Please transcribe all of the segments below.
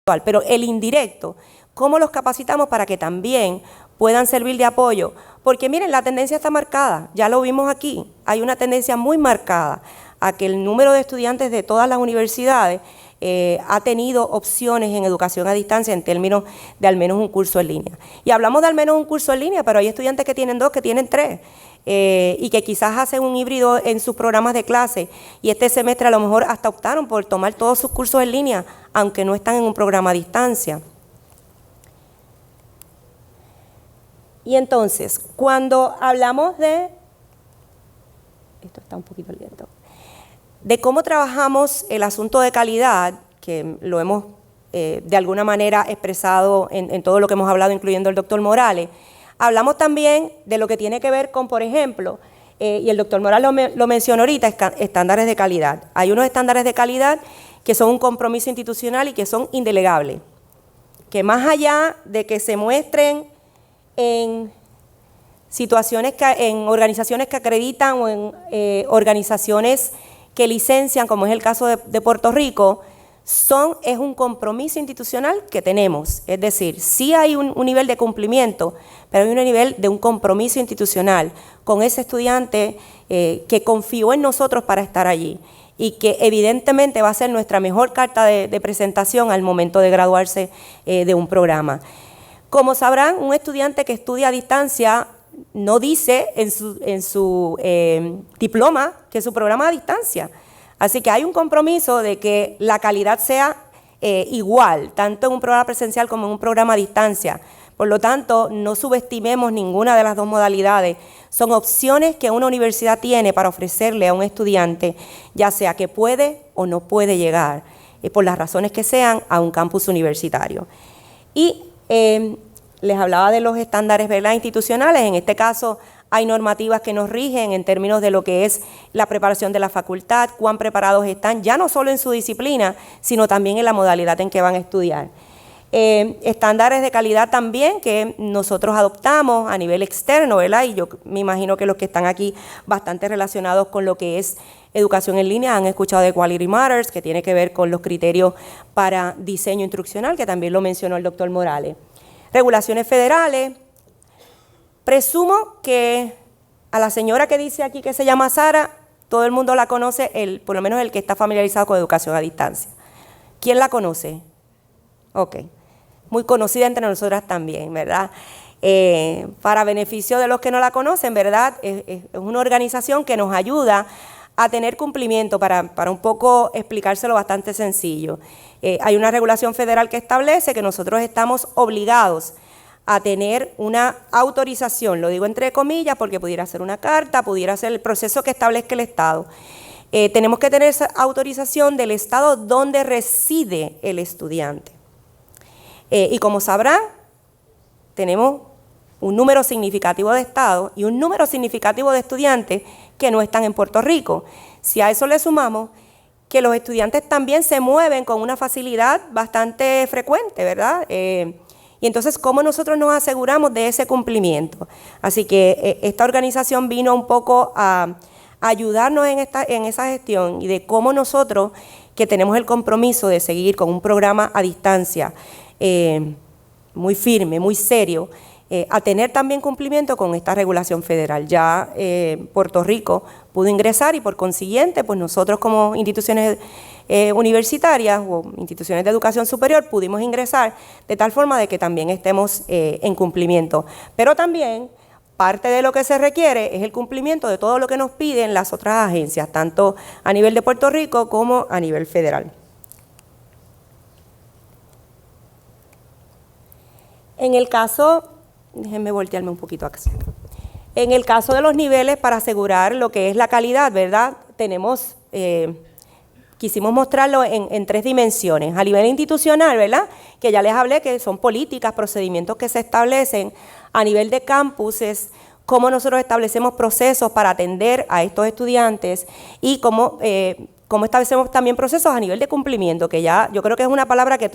pero el indirecto, ¿cómo los capacitamos para que también puedan servir de apoyo? Porque miren, la tendencia está marcada, ya lo vimos aquí, hay una tendencia muy marcada a que el número de estudiantes de todas las universidades ha tenido opciones en educación a distancia en términos de al menos un curso en línea. Y hablamos de al menos un curso en línea, pero hay estudiantes que tienen 2, que tienen 3, y que quizás hacen un híbrido en sus programas de clase, y este semestre a lo mejor hasta optaron por tomar todos sus cursos en línea, aunque no están en un programa a distancia. Y entonces, cuando hablamos de... Esto está un poquito lento. De cómo trabajamos el asunto de calidad, que lo hemos de alguna manera expresado en todo lo que hemos hablado, incluyendo el doctor Morales, hablamos también de lo que tiene que ver con, por ejemplo, y el doctor Morales lo mencionó ahorita, estándares de calidad. Hay unos estándares de calidad que son un compromiso institucional y que son indelegables, que más allá de que se muestren en situaciones, en organizaciones que acreditan o en organizaciones que licencian, como es el caso de Puerto Rico, es un compromiso institucional que tenemos. Es decir, sí hay un nivel de cumplimiento, pero hay un nivel de un compromiso institucional con ese estudiante que confió en nosotros para estar allí y que evidentemente va a ser nuestra mejor carta de presentación al momento de graduarse de un programa. Como sabrán, un estudiante que estudia a distancia no dice en su diploma que su programa es a distancia. Así que hay un compromiso de que la calidad sea igual, tanto en un programa presencial como en un programa a distancia. Por lo tanto, no subestimemos ninguna de las dos modalidades. Son opciones que una universidad tiene para ofrecerle a un estudiante, ya sea que puede o no puede llegar, por las razones que sean, a un campus universitario. Y les hablaba de los estándares, ¿verdad?, institucionales. En este caso hay normativas que nos rigen en términos de lo que es la preparación de la facultad, cuán preparados están, ya no solo en su disciplina, sino también en la modalidad en que van a estudiar. Estándares de calidad también que nosotros adoptamos a nivel externo, ¿verdad? Y yo me imagino que los que están aquí bastante relacionados con lo que es educación en línea han escuchado de Quality Matters, que tiene que ver con los criterios para diseño instruccional, que también lo mencionó el doctor Morales. Regulaciones federales. Presumo que a la señora que dice aquí que se llama Sara, todo el mundo la conoce, por lo menos el que está familiarizado con educación a distancia. ¿Quién la conoce? Ok. Muy conocida entre nosotras también, ¿verdad? Para beneficio de los que no la conocen, ¿verdad? Es una organización que nos ayuda a tener cumplimiento, para un poco explicárselo bastante sencillo. Hay una regulación federal que establece que nosotros estamos obligados a tener una autorización, lo digo entre comillas porque pudiera ser una carta, pudiera ser el proceso que establezca el Estado. Tenemos que tener esa autorización del Estado donde reside el estudiante. Y como sabrán, tenemos un número significativo de estados y un número significativo de estudiantes que no están en Puerto Rico. Si a eso le sumamos que los estudiantes también se mueven con una facilidad bastante frecuente, ¿verdad? Y entonces, ¿cómo nosotros nos aseguramos de ese cumplimiento? Así que esta organización vino un poco a ayudarnos en esa gestión y de cómo nosotros, que tenemos el compromiso de seguir con un programa a distancia muy firme, muy serio, a tener también cumplimiento con esta regulación federal. Ya Puerto Rico pudo ingresar y por consiguiente, pues nosotros como instituciones universitarias o instituciones de educación superior pudimos ingresar de tal forma de que también estemos en cumplimiento. Pero también parte de lo que se requiere es el cumplimiento de todo lo que nos piden las otras agencias, tanto a nivel de Puerto Rico como a nivel federal. En el caso, déjenme voltearme un poquito acá. En el caso de los niveles, para asegurar lo que es la calidad, ¿verdad? Tenemos, quisimos mostrarlo en 3 dimensiones. A nivel institucional, ¿verdad? Que ya les hablé que son políticas, procedimientos que se establecen a nivel de campuses, cómo nosotros establecemos procesos para atender a estos estudiantes y cómo establecemos también procesos a nivel de cumplimiento, que ya yo creo que es una palabra que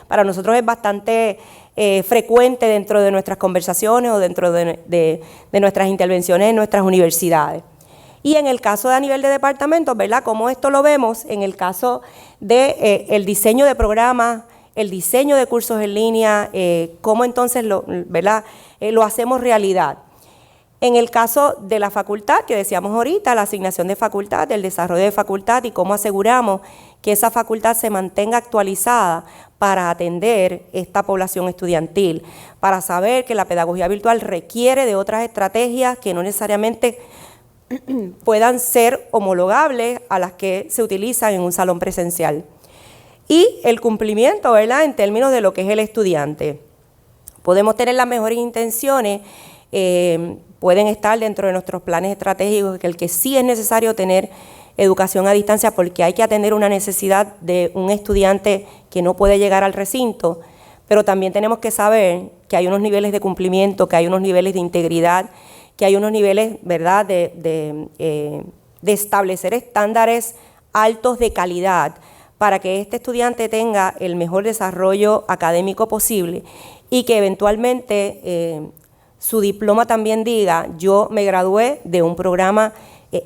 para nosotros es bastante frecuente dentro de nuestras conversaciones o dentro de nuestras intervenciones en nuestras universidades. Y en el caso de a nivel de departamentos, ¿verdad? Como esto lo vemos en el caso de el diseño de programas el diseño de cursos en línea, cómo entonces ¿verdad? Lo hacemos realidad. En el caso de la facultad, que decíamos ahorita, la asignación de facultad, el desarrollo de facultad y cómo aseguramos que esa facultad se mantenga actualizada para atender esta población estudiantil, para saber que la pedagogía virtual requiere de otras estrategias que no necesariamente puedan ser homologables a las que se utilizan en un salón presencial. Y el cumplimiento, ¿verdad?, en términos de lo que es el estudiante. Podemos tener las mejores intenciones, pueden estar dentro de nuestros planes estratégicos, que el que sí es necesario tener educación a distancia porque hay que atender una necesidad de un estudiante que no puede llegar al recinto, pero también tenemos que saber que hay unos niveles de cumplimiento, que hay unos niveles de integridad, que hay unos niveles, ¿verdad?, de establecer estándares altos de calidad para que este estudiante tenga el mejor desarrollo académico posible y que eventualmente su diploma también diga: yo me gradué de un programa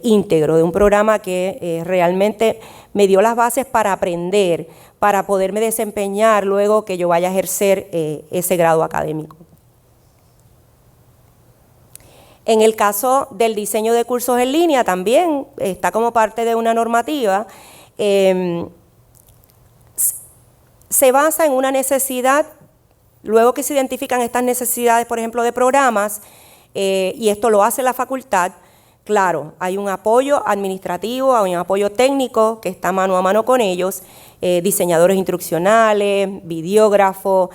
íntegro, de un programa que realmente me dio las bases para aprender, para poderme desempeñar luego que yo vaya a ejercer ese grado académico. En el caso del diseño de cursos en línea también está como parte de una normativa, se basa en una necesidad. Luego que se identifican estas necesidades, por ejemplo, de programas, y esto lo hace la facultad, claro, hay un apoyo administrativo, hay un apoyo técnico que está mano a mano con ellos, diseñadores instruccionales, videógrafos,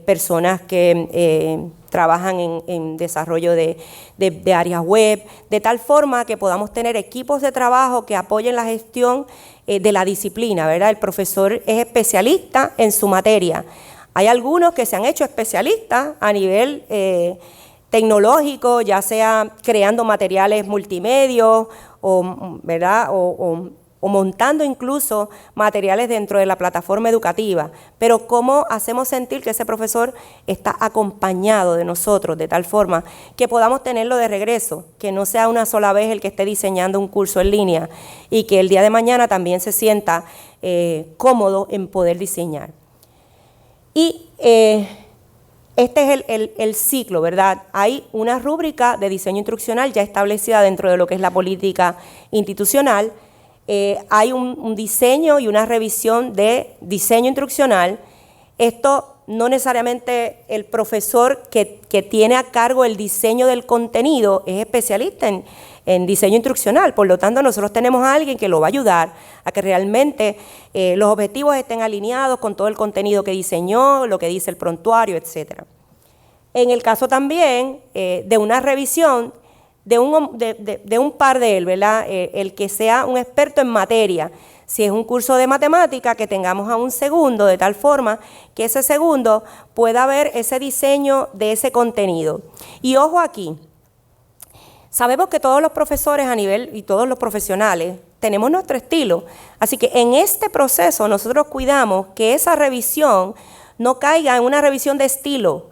personas que trabajan en desarrollo de áreas web, de tal forma que podamos tener equipos de trabajo que apoyen la gestión de la disciplina, ¿verdad? El profesor es especialista en su materia. Hay algunos que se han hecho especialistas a nivel tecnológico, ya sea creando materiales multimedios ¿verdad? O montando incluso materiales dentro de la plataforma educativa. Pero ¿cómo hacemos sentir que ese profesor está acompañado de nosotros de tal forma que podamos tenerlo de regreso, que no sea una sola vez el que esté diseñando un curso en línea y que el día de mañana también se sienta cómodo en poder diseñar? Y este es el ciclo, ¿verdad? Hay una rúbrica de diseño instruccional ya establecida dentro de lo que es la política institucional. Hay un diseño y una revisión de diseño instruccional. Esto no necesariamente el profesor que tiene a cargo el diseño del contenido es especialista en diseño instruccional, por lo tanto nosotros tenemos a alguien que lo va a ayudar a que realmente los objetivos estén alineados con todo el contenido que diseñó, lo que dice el prontuario, etc. En el caso también de una revisión de un par de él, ¿verdad? El que sea un experto en materia. Si es un curso de matemática, que tengamos a un segundo, de tal forma que ese segundo pueda ver ese diseño de ese contenido. Y ojo aquí, sabemos que todos los profesores a nivel y todos los profesionales tenemos nuestro estilo, así que en este proceso nosotros cuidamos que esa revisión no caiga en una revisión de estilo,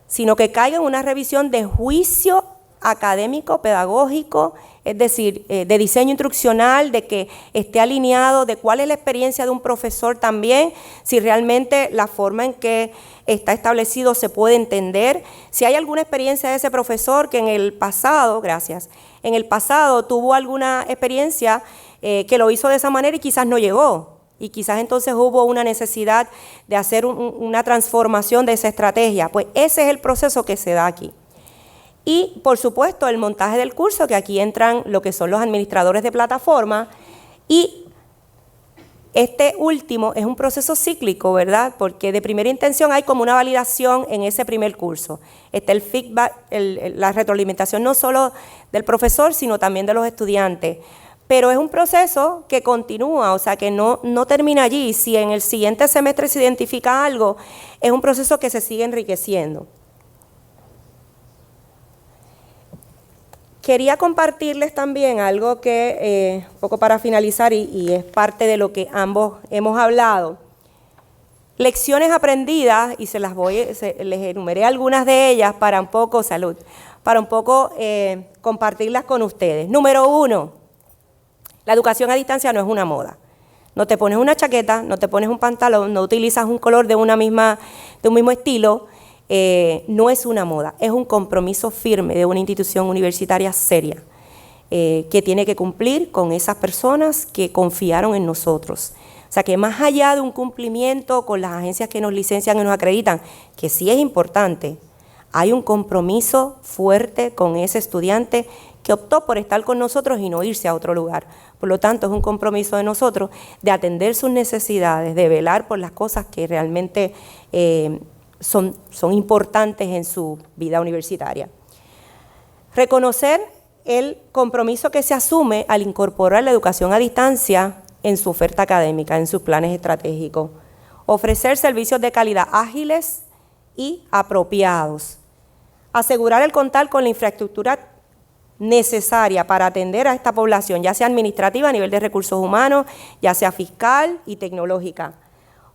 sino que caiga en una revisión de juicio académico, pedagógico, es decir, de diseño instruccional, de que esté alineado, de cuál es la experiencia de un profesor también, si realmente la forma en que está establecido se puede entender, si hay alguna experiencia de ese profesor que en el pasado, en el pasado tuvo alguna experiencia que lo hizo de esa manera y quizás no llegó, y quizás entonces hubo una necesidad de hacer una transformación de esa estrategia. Pues ese es el proceso que se da aquí. Y, por supuesto, el montaje del curso, que aquí entran lo que son los administradores de plataforma. Y este último es un proceso cíclico, ¿verdad? Porque de primera intención hay como una validación en ese primer curso. Está el feedback, la retroalimentación no solo del profesor, sino también de los estudiantes. Pero es un proceso que continúa, o sea, que no termina allí. Si en el siguiente semestre se identifica algo, es un proceso que se sigue enriqueciendo. Quería compartirles también algo que, un poco para finalizar, y es parte de lo que ambos hemos hablado. Lecciones aprendidas, y les enumeré algunas de ellas para un poco, para un poco compartirlas con ustedes. Número 1, la educación a distancia no es una moda. no te pones una chaqueta, no te pones un pantalón, no utilizas un color de un mismo estilo, no es una moda, es un compromiso firme de una institución universitaria seria, que tiene que cumplir con esas personas que confiaron en nosotros. O sea que más allá de un cumplimiento con las agencias que nos licencian y nos acreditan, que sí es importante, hay un compromiso fuerte con ese estudiante que optó por estar con nosotros y no irse a otro lugar. Por lo tanto, es un compromiso de nosotros de atender sus necesidades, de velar por las cosas que realmente son importantes en su vida universitaria. Reconocer el compromiso que se asume al incorporar la educación a distancia en su oferta académica, en sus planes estratégicos. Ofrecer servicios de calidad ágiles y apropiados. Asegurar el contar con la infraestructura necesaria para atender a esta población, ya sea administrativa a nivel de recursos humanos, ya sea fiscal y tecnológica.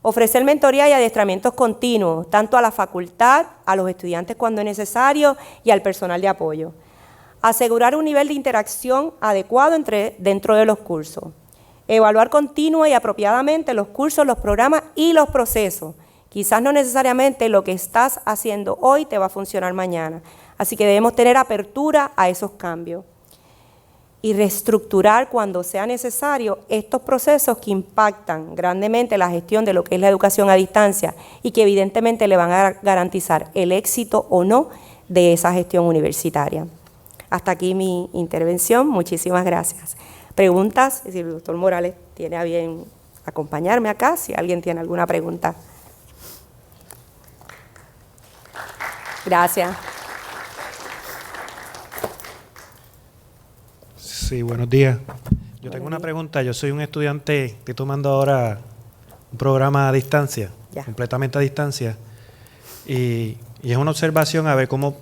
Ofrecer mentoría y adiestramientos continuos, tanto a la facultad, a los estudiantes cuando es necesario y al personal de apoyo. Asegurar un nivel de interacción adecuado dentro de los cursos. Evaluar continua y apropiadamente los cursos, los programas y los procesos. Quizás no necesariamente lo que estás haciendo hoy te va a funcionar mañana. Así que debemos tener apertura a esos cambios. Y reestructurar cuando sea necesario estos procesos que impactan grandemente la gestión de lo que es la educación a distancia y que evidentemente le van a garantizar el éxito o no de esa gestión universitaria. Hasta aquí mi intervención. Muchísimas gracias. Preguntas, si el doctor Morales tiene a bien acompañarme acá, si alguien tiene alguna pregunta. Gracias. Sí, buenos días. Yo tengo una pregunta. Yo soy un estudiante, estoy tomando ahora un programa a distancia, completamente a distancia, y es una observación a ver cómo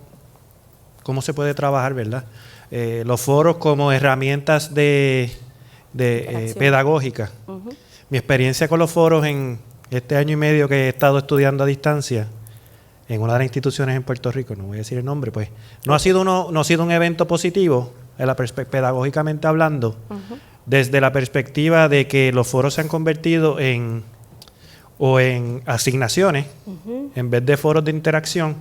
se puede trabajar, ¿verdad? Los foros como herramientas pedagógicas. Mi experiencia con los foros en este año y medio que he estado estudiando a distancia en una de las instituciones en Puerto Rico, no voy a decir el nombre, pues no ha sido un evento positivo pedagógicamente hablando, desde la perspectiva de que los foros se han convertido en asignaciones en vez de foros de interacción,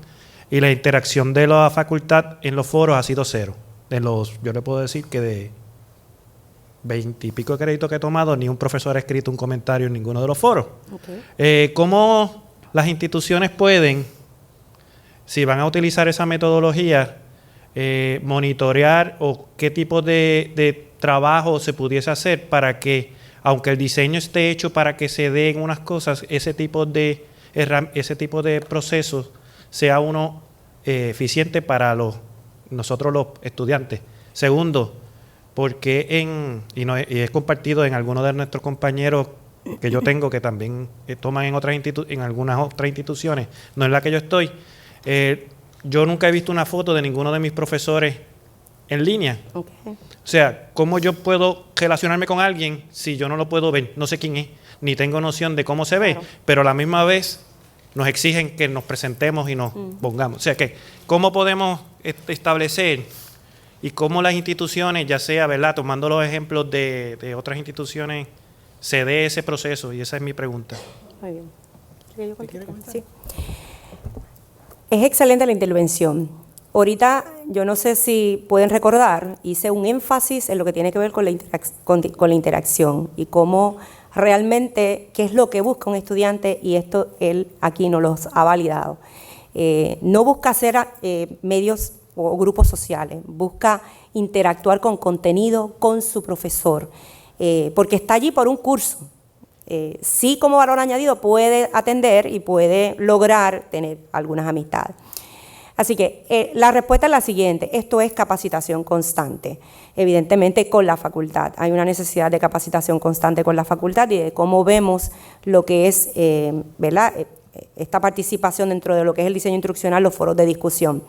y la interacción de la facultad en los foros ha sido cero. Yo le puedo decir que de 20 y pico de créditos que he tomado, ni un profesor ha escrito un comentario en ninguno de los foros. ¿Cómo las instituciones pueden, si van a utilizar esa metodología, monitorear o qué tipo de trabajo se pudiese hacer para que, aunque el diseño esté hecho para que se den unas cosas, ese tipo de procesos sea uno eficiente para nosotros los estudiantes? Segundo, porque y he compartido en algunos de nuestros compañeros que yo tengo que también toman en algunas otras instituciones, no en la que yo estoy, yo nunca he visto una foto de ninguno de mis profesores en línea. O sea, ¿cómo yo puedo relacionarme con alguien si yo no lo puedo ver? No sé quién es, ni tengo noción de cómo se ve, pero a la misma vez nos exigen que nos presentemos y nos pongamos. O sea, que ¿cómo podemos establecer y cómo las instituciones, ya sea, ¿verdad?, tomando los ejemplos de otras instituciones, se dé ese proceso? Y esa es mi pregunta. Muy bien. ¿Quiere comentar? Sí. Es excelente la intervención. Ahorita, yo no sé si pueden recordar, hice un énfasis en lo que tiene que ver con la interacción y cómo realmente, qué es lo que busca un estudiante, y esto él aquí nos los ha validado. No busca hacer medios o grupos sociales, busca interactuar con contenido, con su profesor, porque está allí por un curso. Sí, como valor añadido puede atender y puede lograr tener algunas amistades. Así que la respuesta es la siguiente: esto es capacitación constante. Evidentemente con la facultad, hay una necesidad de capacitación constante con la facultad y de cómo vemos lo que es, ¿verdad?, esta participación dentro de lo que es el diseño instruccional, los foros de discusión.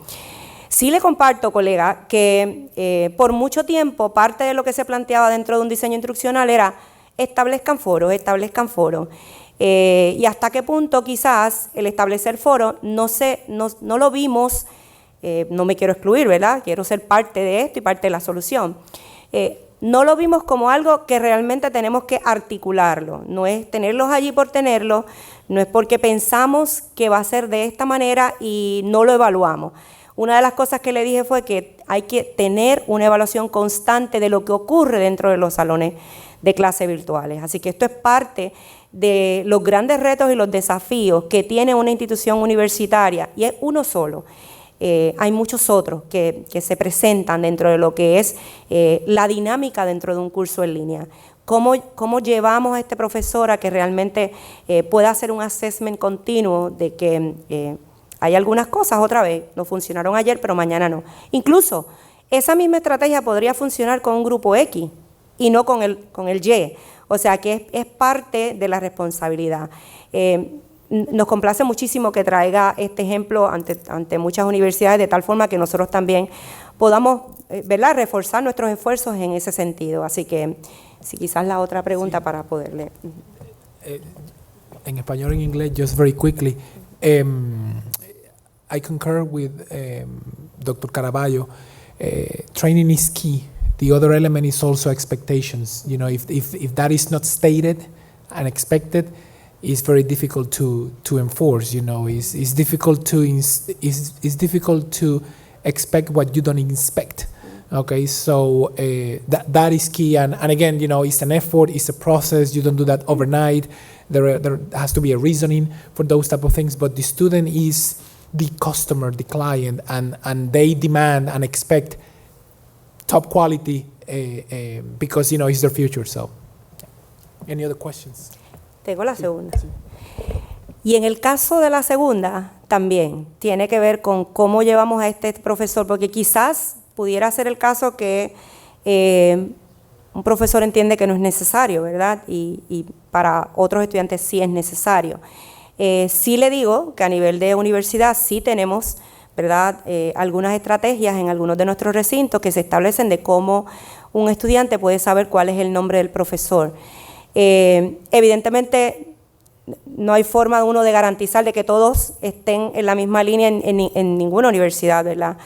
Sí le comparto, colega, que por mucho tiempo parte de lo que se planteaba dentro de un diseño instruccional era establezcan foros. Y hasta qué punto quizás el establecer foros no lo vimos, no me quiero excluir, ¿verdad? Quiero ser parte de esto y parte de la solución. no lo vimos como algo que realmente tenemos que articularlo. No es tenerlos allí por tenerlos, no es porque pensamos que va a ser de esta manera y no lo evaluamos. Una de las cosas que le dije fue que hay que tener una evaluación constante de lo que ocurre dentro de los salones de clase virtuales. Así que esto es parte de los grandes retos y los desafíos que tiene una institución universitaria, y es uno solo. Hay muchos otros que se presentan dentro de lo que es la dinámica dentro de un curso en línea. ¿Cómo llevamos a este profesor a que realmente pueda hacer un assessment continuo de que hay algunas cosas, otra vez, no funcionaron ayer, pero mañana no? Incluso, esa misma estrategia podría funcionar con un grupo X y no con el Y. O sea, que es parte de la responsabilidad. Nos complace muchísimo que traiga este ejemplo ante muchas universidades, de tal forma que nosotros también podamos, ¿verdad?, reforzar nuestros esfuerzos en ese sentido. Así que, si quizás la otra pregunta sí, para poderle. En español, en inglés, just very quickly. I concur with Dr. Caraballo. Training is key. The other element is also expectations. You know, if that is not stated and expected, it's very difficult to enforce. You know, it's difficult to expect what you don't expect. Okay, so that is key, and again, you know, it's an effort, it's a process. You don't do that overnight. There has to be a reasoning for those type of things. But the student is the customer, the client, and they demand and expect top quality because, you know, it's their future. So, any other questions? Tengo la segunda. Sí. Y en el caso de la segunda, también tiene que ver con cómo llevamos a este profesor, porque quizás pudiera ser el caso que un profesor entiende que no es necesario, ¿verdad? Y para otros estudiantes sí es necesario. Sí le digo que a nivel de universidad sí tenemos, ¿verdad?, algunas estrategias en algunos de nuestros recintos que se establecen de cómo un estudiante puede saber cuál es el nombre del profesor. Evidentemente no hay forma de uno de garantizar de que todos estén en la misma línea en ninguna universidad, ¿verdad?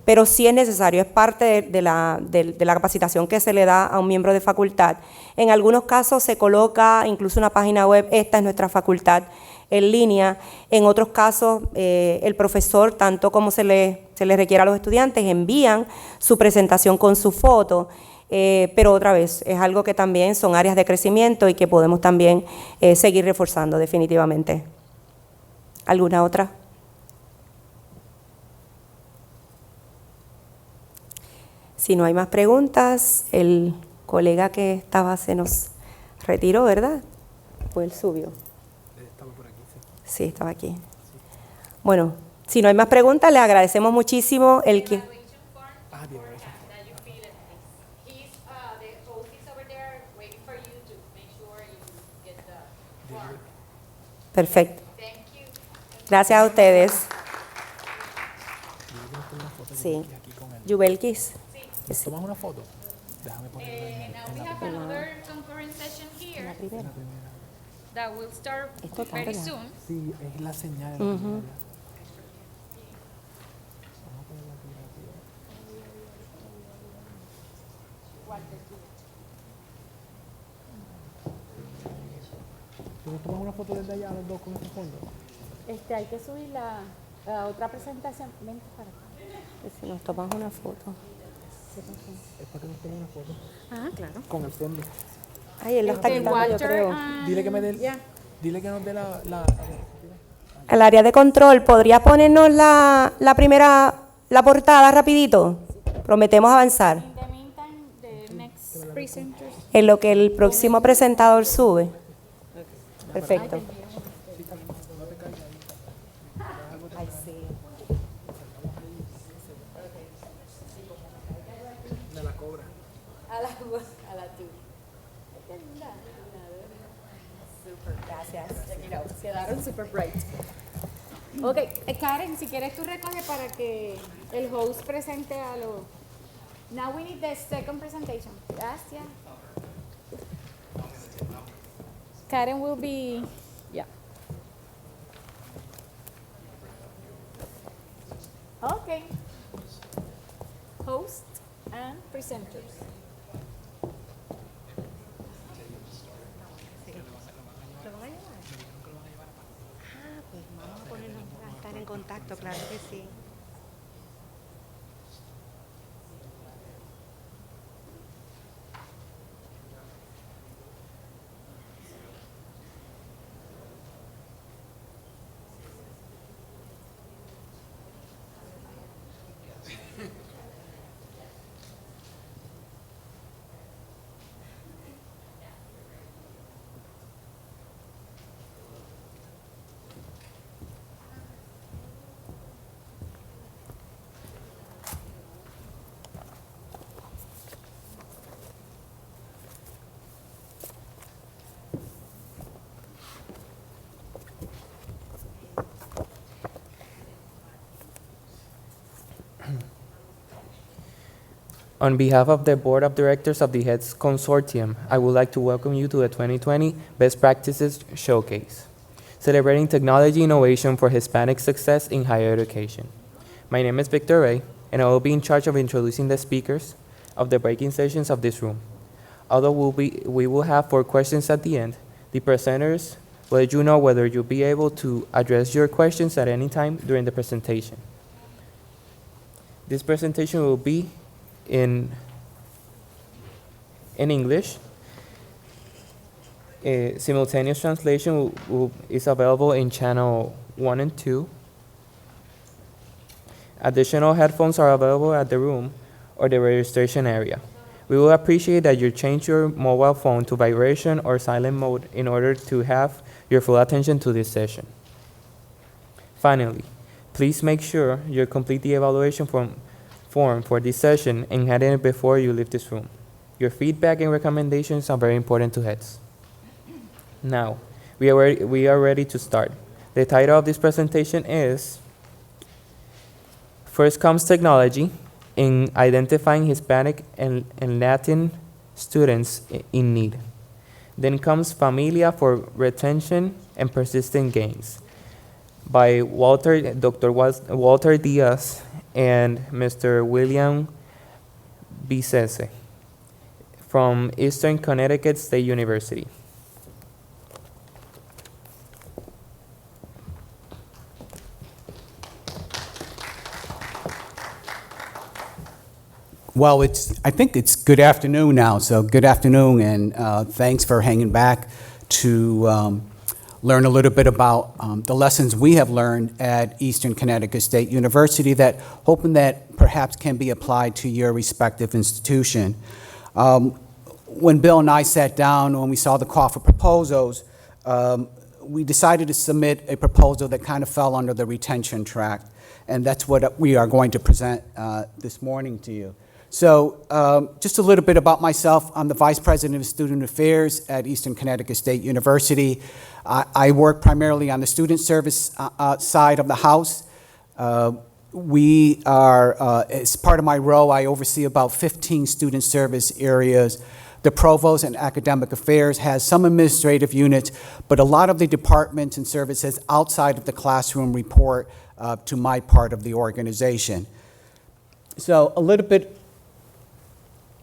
Pero sí es necesario, es parte de la capacitación que se le da a un miembro de facultad. En algunos casos se coloca incluso una página web, esta es nuestra facultad, en línea. En otros casos el profesor, tanto como se le requiere a los estudiantes, envían su presentación con su foto. Pero otra vez, es algo que también son áreas de crecimiento y que podemos también seguir reforzando definitivamente. ¿Alguna otra? Si no hay más preguntas, el colega que estaba se nos retiró, ¿verdad? Pues él subió. Estaba por aquí, sí. Sí, estaba aquí. Bueno, si no hay más preguntas, le agradecemos muchísimo el que... Perfecto. Gracias a ustedes. Sí. Yubelkis. Sí. ¿Tomas una foto? Déjame ponerla now we have another concurrent session here that will start very soon. Sí, es la señal. ¿Podemos tomar una foto desde allá los dos con este fondo? Hay que subir la otra presentación. Vente para acá. Si nos tomamos una foto. Es para que nos tome una foto. Ah, claro. Con el fondo. Ay, él la está quitando, yo creo. Dile que me dé, dile que nos dé la El área de control, ¿podría ponernos la primera, la portada rapidito? Prometemos avanzar. In the meantime, the next presenters. En lo que el próximo presentador sube. Perfecto. Quedaron super bright. Ok, Karen, si quieres tú recoge para que el host presente a lo... Now we need the second presentation. Gracias. Karen will be... Yeah. Okay. Host and presenters. contacto, claro que sí. On behalf of the Board of Directors of the HETS Consortium, I would like to welcome you to the 2020 Best Practices Showcase, celebrating technology innovation for Hispanic success in higher education. My name is Victor Ray, and I will be in charge of introducing the speakers of the breaking sessions of this room. Although we will have 4 questions at the end, the presenters will let you know whether you'll be able to address your questions at any time during the presentation. This presentation will be in English. Simultaneous translation is available in channel 1 and 2. Additional headphones are available at the room or the registration area. We will appreciate that you change your mobile phone to vibration or silent mode in order to have your full attention to this session. Finally, please make sure you complete the evaluation form for this session and hand it before you leave this room. Your feedback and recommendations are very important to HETS. Now, we are ready to start. The title of this presentation is First Comes Technology in Identifying Hispanic and Latin Students in Need. Then comes Familia for Retention and Persistent Gains by Dr. Walter Diaz and Mr. William Bicese from Eastern Connecticut State University. Well, I think it's good afternoon now, so good afternoon, and thanks for hanging back to learn a little bit about the lessons we have learned at Eastern Connecticut State University hoping that perhaps can be applied to your respective institution. When Bill and I sat down, when we saw the call for proposals, we decided to submit a proposal that kind of fell under the retention track, and that's what we are going to present this morning to you. So just a little bit about myself. I'm the Vice President of Student Affairs at Eastern Connecticut State University. I work primarily on the student service side of the house. We are, as part of my role, I oversee about 15 student service areas. The Provost and Academic Affairs has some administrative units, but a lot of the departments and services outside of the classroom report to my part of the organization. So a little bit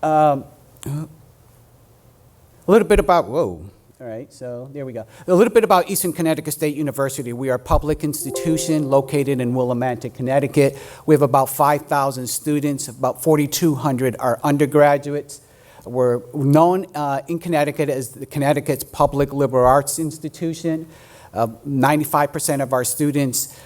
about, all right, so there we go. A little bit about Eastern Connecticut State University. We are a public institution located in Willimantic, Connecticut. We have about 5,000 students, about 4,200 are undergraduates. We're known in Connecticut as the Connecticut's public liberal arts institution. 95% of our students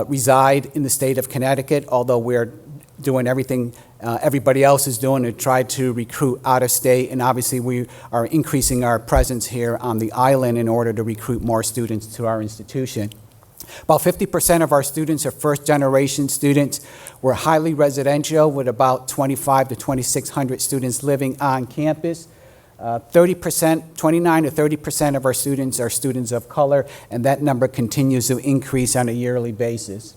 reside in the state of Connecticut, although we're doing everything everybody else is doing to try to recruit out of state, and obviously we are increasing our presence here on the island in order to recruit more students to our institution. About 50% of our students are first-generation students. We're highly residential with about 2,500 to 2,600 students living on campus. 30%, 29 to 30% of our students are students of color, and that number continues to increase on a yearly basis.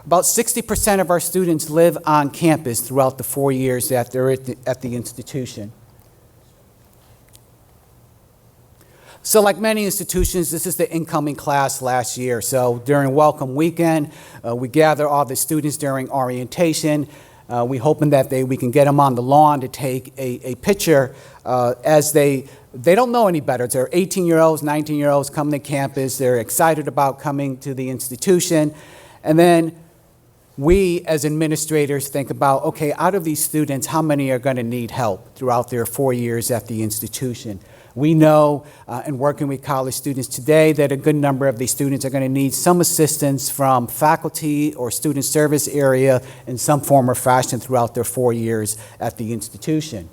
About 60% of our students live on campus throughout the 4 years that they're at the institution. So like many institutions, this is the incoming class last year. So during welcome weekend, we gather all the students during orientation. We hoping that we can get them on the lawn to take a picture as they don't know any better. They're 18-year-olds, 19-year-olds coming to campus. They're excited about coming to the institution. And then we, as administrators, think about, okay, out of these students, how many are going to need help throughout their 4 years at the institution? We know, in working with college students today, that a good number of these students are going to need some assistance from faculty or student service area in some form or fashion throughout their 4 years at the institution.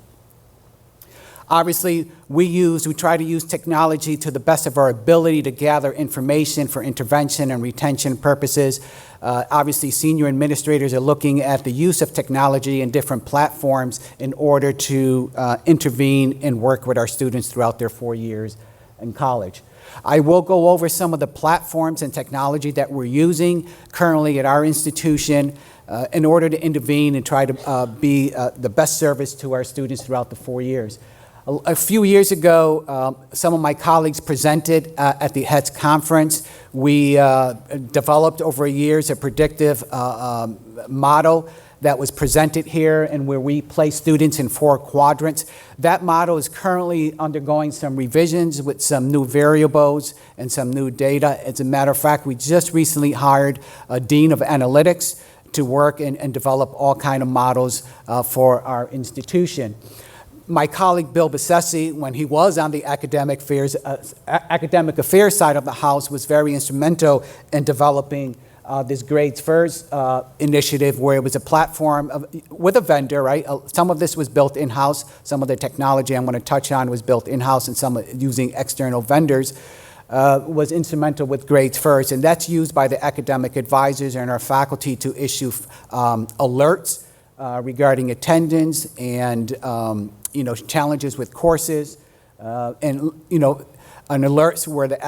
Obviously, we try to use technology to the best of our ability to gather information for intervention and retention purposes. Obviously, senior administrators are looking at the use of technology and different platforms in order to intervene and work with our students throughout their 4 years in college. I will go over some of the platforms and technology that we're using currently at our institution in order to intervene and try to be the best service to our students throughout the 4 years. A few years ago, some of my colleagues presented at the HETS conference. We developed over years a predictive model that was presented here and where we place students in 4 quadrants. That model is currently undergoing some revisions with some new variables and some new data. As a matter of fact, we just recently hired a dean of analytics to work and develop all kind of models for our institution. My colleague Bill Bessesi, when he was on the academic affairs side of the house, was very instrumental in developing this Grades First initiative, where it was a platform with a vendor, right? Some of this was built in-house. Some of the technology I'm going to touch on was built in-house, and some using external vendors. Was instrumental with Grades First, and that's used by the academic advisors and our faculty to issue alerts regarding attendance and challenges with courses, and alerts where the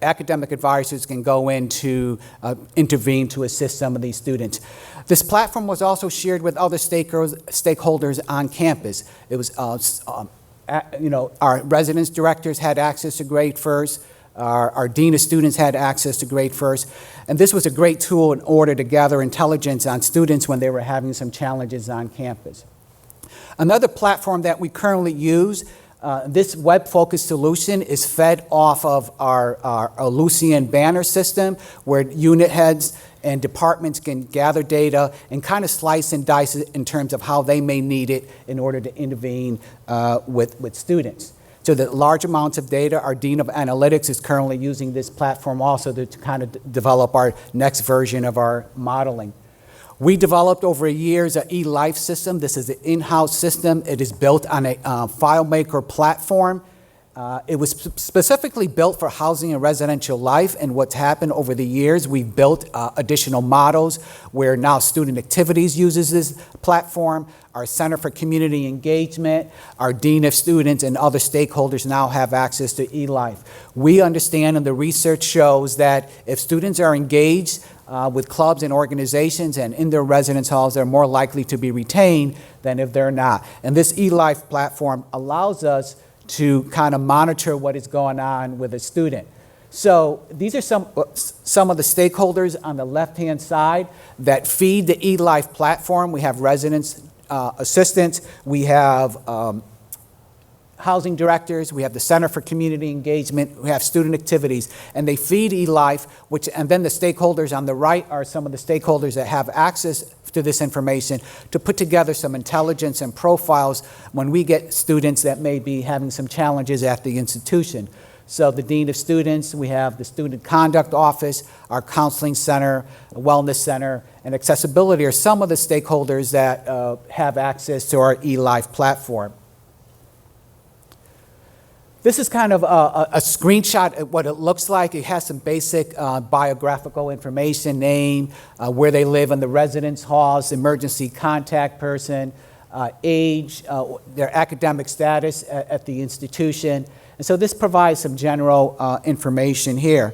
academic advisors can go in to intervene to assist some of these students. This platform was also shared with other stakeholders on campus. It was, our residence directors had access to Grade First. Our Dean of Students had access to Grade First. And this was a great tool in order to gather intelligence on students when they were having some challenges on campus. Another platform that we currently use, this web-focused solution is fed off of our Lucian banner system, where unit heads and departments can gather data and kind of slice and dice it in terms of how they may need it in order to intervene with students. So the large amounts of data, our Dean of Analytics is currently using this platform also to kind of develop our next version of our modeling. We developed over years an eLife system. This is an in-house system. It is built on a FileMaker platform. It was specifically built for housing and residential life, and what's happened over the years, we've built additional models where now Student Activities uses this platform. Our Center for Community Engagement, our Dean of Students, and other stakeholders now have access to eLife. We understand, and the research shows, that if students are engaged with clubs and organizations and in their residence halls, they're more likely to be retained than if they're not. And this eLife platform allows us to kind of monitor what is going on with a student. So these are some of the stakeholders on the left-hand side that feed the eLife platform. We have residence assistants, we have housing directors, we have the Center for Community Engagement, we have Student Activities, and they feed eLife, and then the stakeholders on the right are some of the stakeholders that have access to this information to put together some intelligence and profiles when we get students that may be having some challenges at the institution. So the Dean of Students, we have the Student Conduct Office, our Counseling Center, Wellness Center, and Accessibility are some of the stakeholders that have access to our eLife platform. This is kind of a screenshot of what it looks like. It has some basic biographical information, name, where they live in the residence halls, emergency contact person, age, their academic status at the institution. And so this provides some general information here.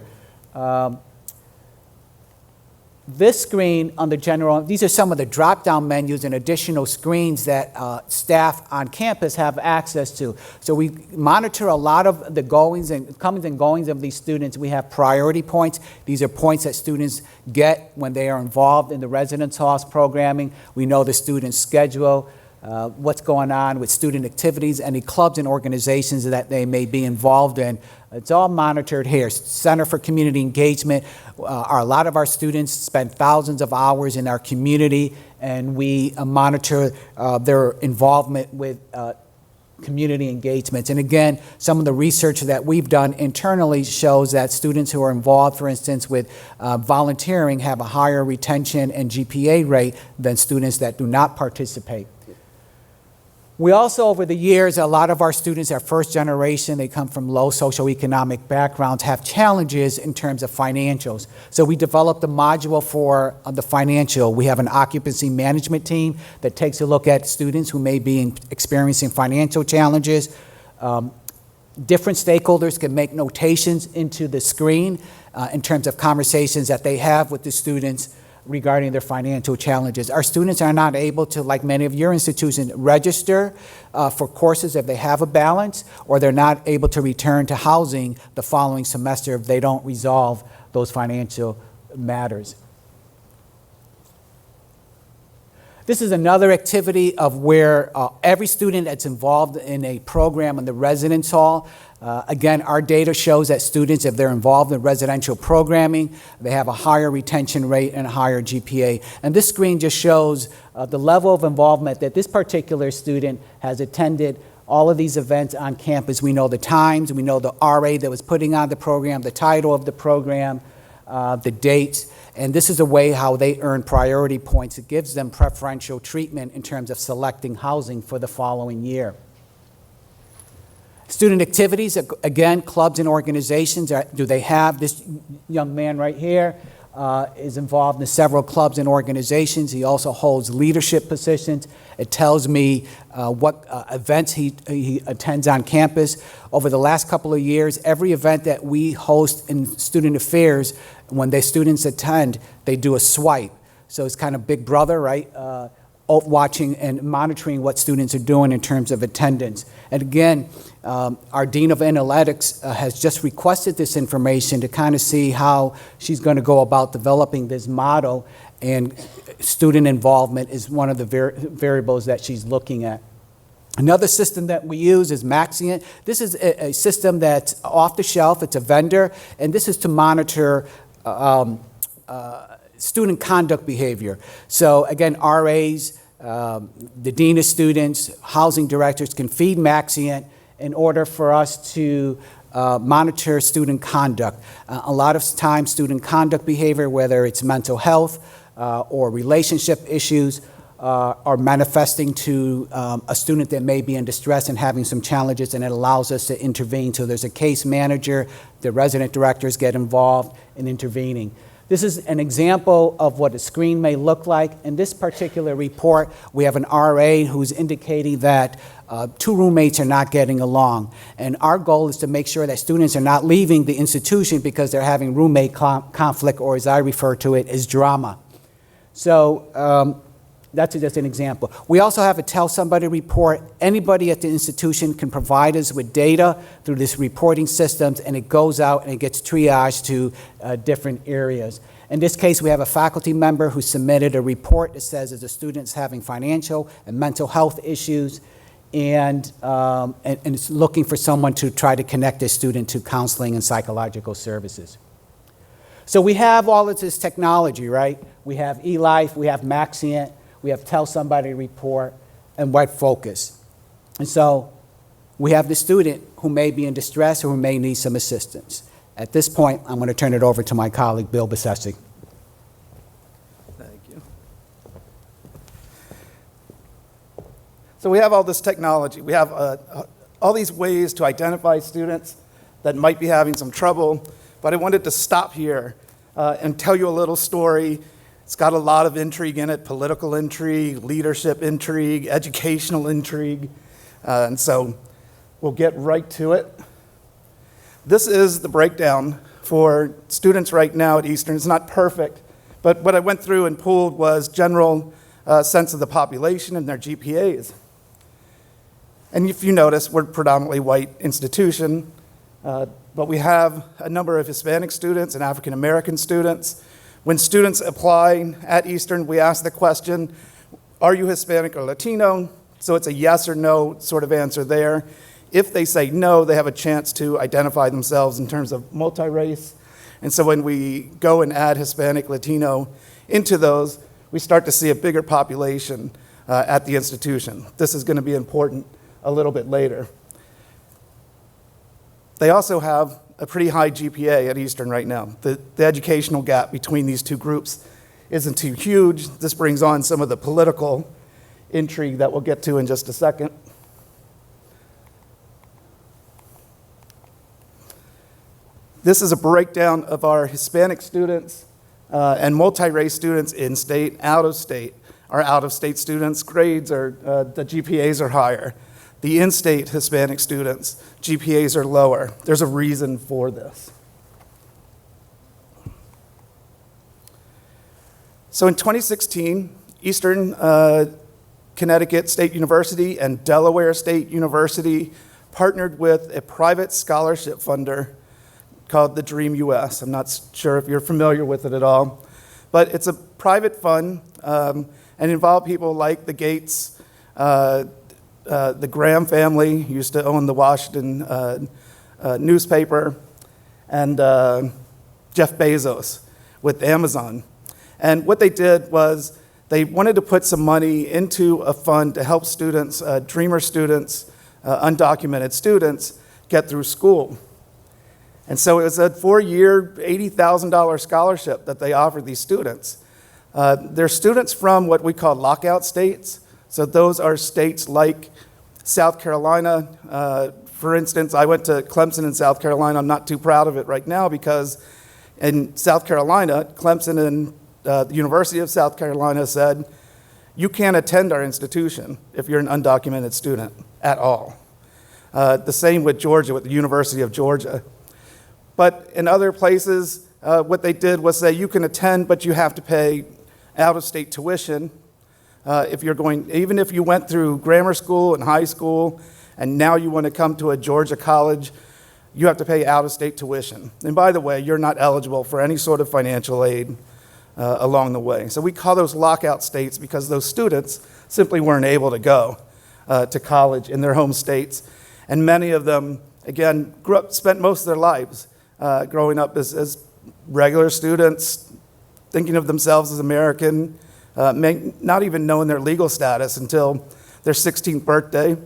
This screen on the general, these are some of the drop-down menus and additional screens that staff on campus have access to. So we monitor a lot of the comings and goings of these students. We have priority points. These are points that students get when they are involved in the residence halls programming. We know the student's schedule. what's going on with student activities, any clubs and organizations that they may be involved in. It's all monitored here. Center for Community Engagement. A lot of our students spend thousands of hours in our community, and we monitor their involvement with community engagements. And again, some of the research that we've done internally shows that students who are involved, for instance, with volunteering have a higher retention and GPA rate than students that do not participate. We also, over the years, a lot of our students are first generation. They come from low socioeconomic backgrounds, have challenges in terms of financials. So we developed a module for the financial. We have an occupancy management team that takes a look at students who may be experiencing financial challenges. Different stakeholders can make notations into the screen in terms of conversations that they have with the students regarding their financial challenges. Our students are not able to, like many of your institutions, register for courses if they have a balance, or they're not able to return to housing the following semester if they don't resolve those financial matters. This is another activity of where every student that's involved in a program in the residence hall, again, our data shows that students, if they're involved in residential programming, they have a higher retention rate and a higher GPA. And this screen just shows the level of involvement that this particular student has attended all of these events on campus. We know the times, we know the RA that was putting on the program, the title of the program, the dates. And this is a way how they earn priority points. It gives them preferential treatment in terms of selecting housing for the following year. Student activities, again, clubs and organizations. Do they have this young man right here? Is involved in several clubs and organizations. He also holds leadership positions. It tells me what events he attends on campus. Over the last couple of years, every event that we host in student affairs, when the students attend, they do a swipe. So it's kind of Big Brother, right? Watching and monitoring what students are doing in terms of attendance. And again, our Dean of Analytics has just requested this information to kind of see how she's going to go about developing this model, and student involvement is one of the variables that she's looking at. Another system that we use is Maxient. This is a system that's off the shelf. It's a vendor, and this is to monitor student conduct behavior. So again, RAs, the dean of students, housing directors can feed Maxient in order for us to monitor student conduct. A lot of times student conduct behavior, whether it's mental health or relationship issues, are manifesting to a student that may be in distress and having some challenges, and it allows us to intervene. So there's a case manager, the resident directors get involved in intervening. This is an example of what a screen may look like. In this particular report, we have an RA who's indicating that two roommates are not getting along. And our goal is to make sure that students are not leaving the institution because they're having roommate conflict, or as I refer to it, as drama. So that's just an example. We also have a Tell Somebody report. Anybody at the institution can provide us with data through this reporting systems, and it goes out and it gets triaged to different areas. In this case, we have a faculty member who submitted a report that says that the student's having financial and mental health issues, and it's looking for someone to try to connect this student to counseling and psychological services. So we have all of this technology, right? We have eLife, we have Maxient, we have Tell Somebody report, and White Focus. And so we have the student who may be in distress or who may need some assistance. At this point, I'm going to turn it over to my colleague, Bill Besessi. Thank you. So we have all this technology. We have all these ways to identify students that might be having some trouble, but I wanted to stop here and tell you a little story. It's got a lot of intrigue in it: political intrigue, leadership intrigue, educational intrigue. And so we'll get right to it. This is the breakdown for students right now at Eastern. It's not perfect, but what I went through and pulled was general sense of the population and their GPAs. And if you notice, we're a predominantly white institution, but we have a number of Hispanic students and African American students. When students apply at Eastern, we ask the question, are you Hispanic or Latino? So it's a yes or no sort of answer there. If they say no, they have a chance to identify themselves in terms of multi-race. And so when we go and add Hispanic, Latino into those, we start to see a bigger population at the institution. This is going to be important a little bit later. They also have a pretty high GPA at Eastern right now. The educational gap between these two groups isn't too huge. This brings on some of the political intrigue that we'll get to in just a second. This is a breakdown of our Hispanic students and multi-race students in-state, out-of-state. Our out-of-state students' grades are, the GPAs are higher. The in-state Hispanic students' GPAs are lower. There's a reason for this. So in 2016, Eastern Connecticut State University and Delaware State University partnered with a private scholarship funder called the Dream US. I'm not sure if you're familiar with it at all, but it's a private fund and involved people like the Gates, the Graham family used to own the Washington newspaper, and Jeff Bezos with Amazon. And what they did was they wanted to put some money into a fund to help students, dreamer students, undocumented students, get through school. And so it was a 4-year, $80,000 scholarship that they offered these students. They're students from what we call lockout states. So those are states like South Carolina. For instance, I went to Clemson in South Carolina. I'm not too proud of it right now because in South Carolina, Clemson and the University of South Carolina said, you can't attend our institution if you're an undocumented student at all. The same with Georgia, with the University of Georgia. But in other places, what they did was say you can attend, but you have to pay out-of-state tuition. If you're going, even if you went through grammar school and high school, and now you want to come to a Georgia college, you have to pay out-of-state tuition. And by the way, you're not eligible for any sort of financial aid along the way. So we call those lockout states because those students simply weren't able to go to college in their home states. And many of them, again, spent most of their lives growing up as regular students, thinking of themselves as American, not even knowing their legal status until their 16th birthday.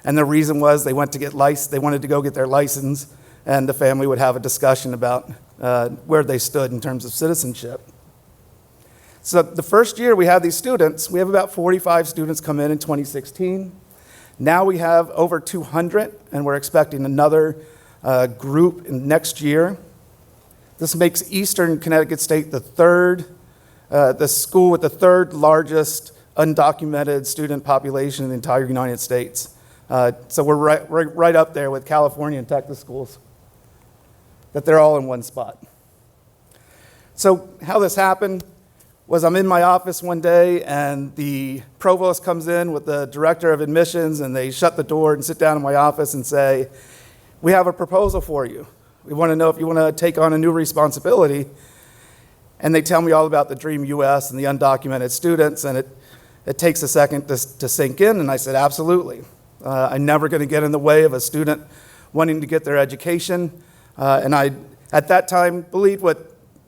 And the reason was they went to get they wanted to go get their license, and the family would have a discussion about where they stood in terms of citizenship. So the first year we had these students, we have about 45 students come in 2016. Now we have over 200, and we're expecting another group in next year. This makes Eastern Connecticut State the school with the third largest undocumented student population in the entire United States. So we're right up there with California and Texas schools, that they're all in one spot. So how this happened was I'm in my office one day, and the provost comes in with the director of admissions, and they shut the door and sit down in my office and say, we have a proposal for you. We want to know if you want to take on a new responsibility. And they tell me all about the Dream US and the undocumented students, and it takes a second to sink in, and I said, absolutely. I'm never going to get in the way of a student wanting to get their education, and I, at that time, believed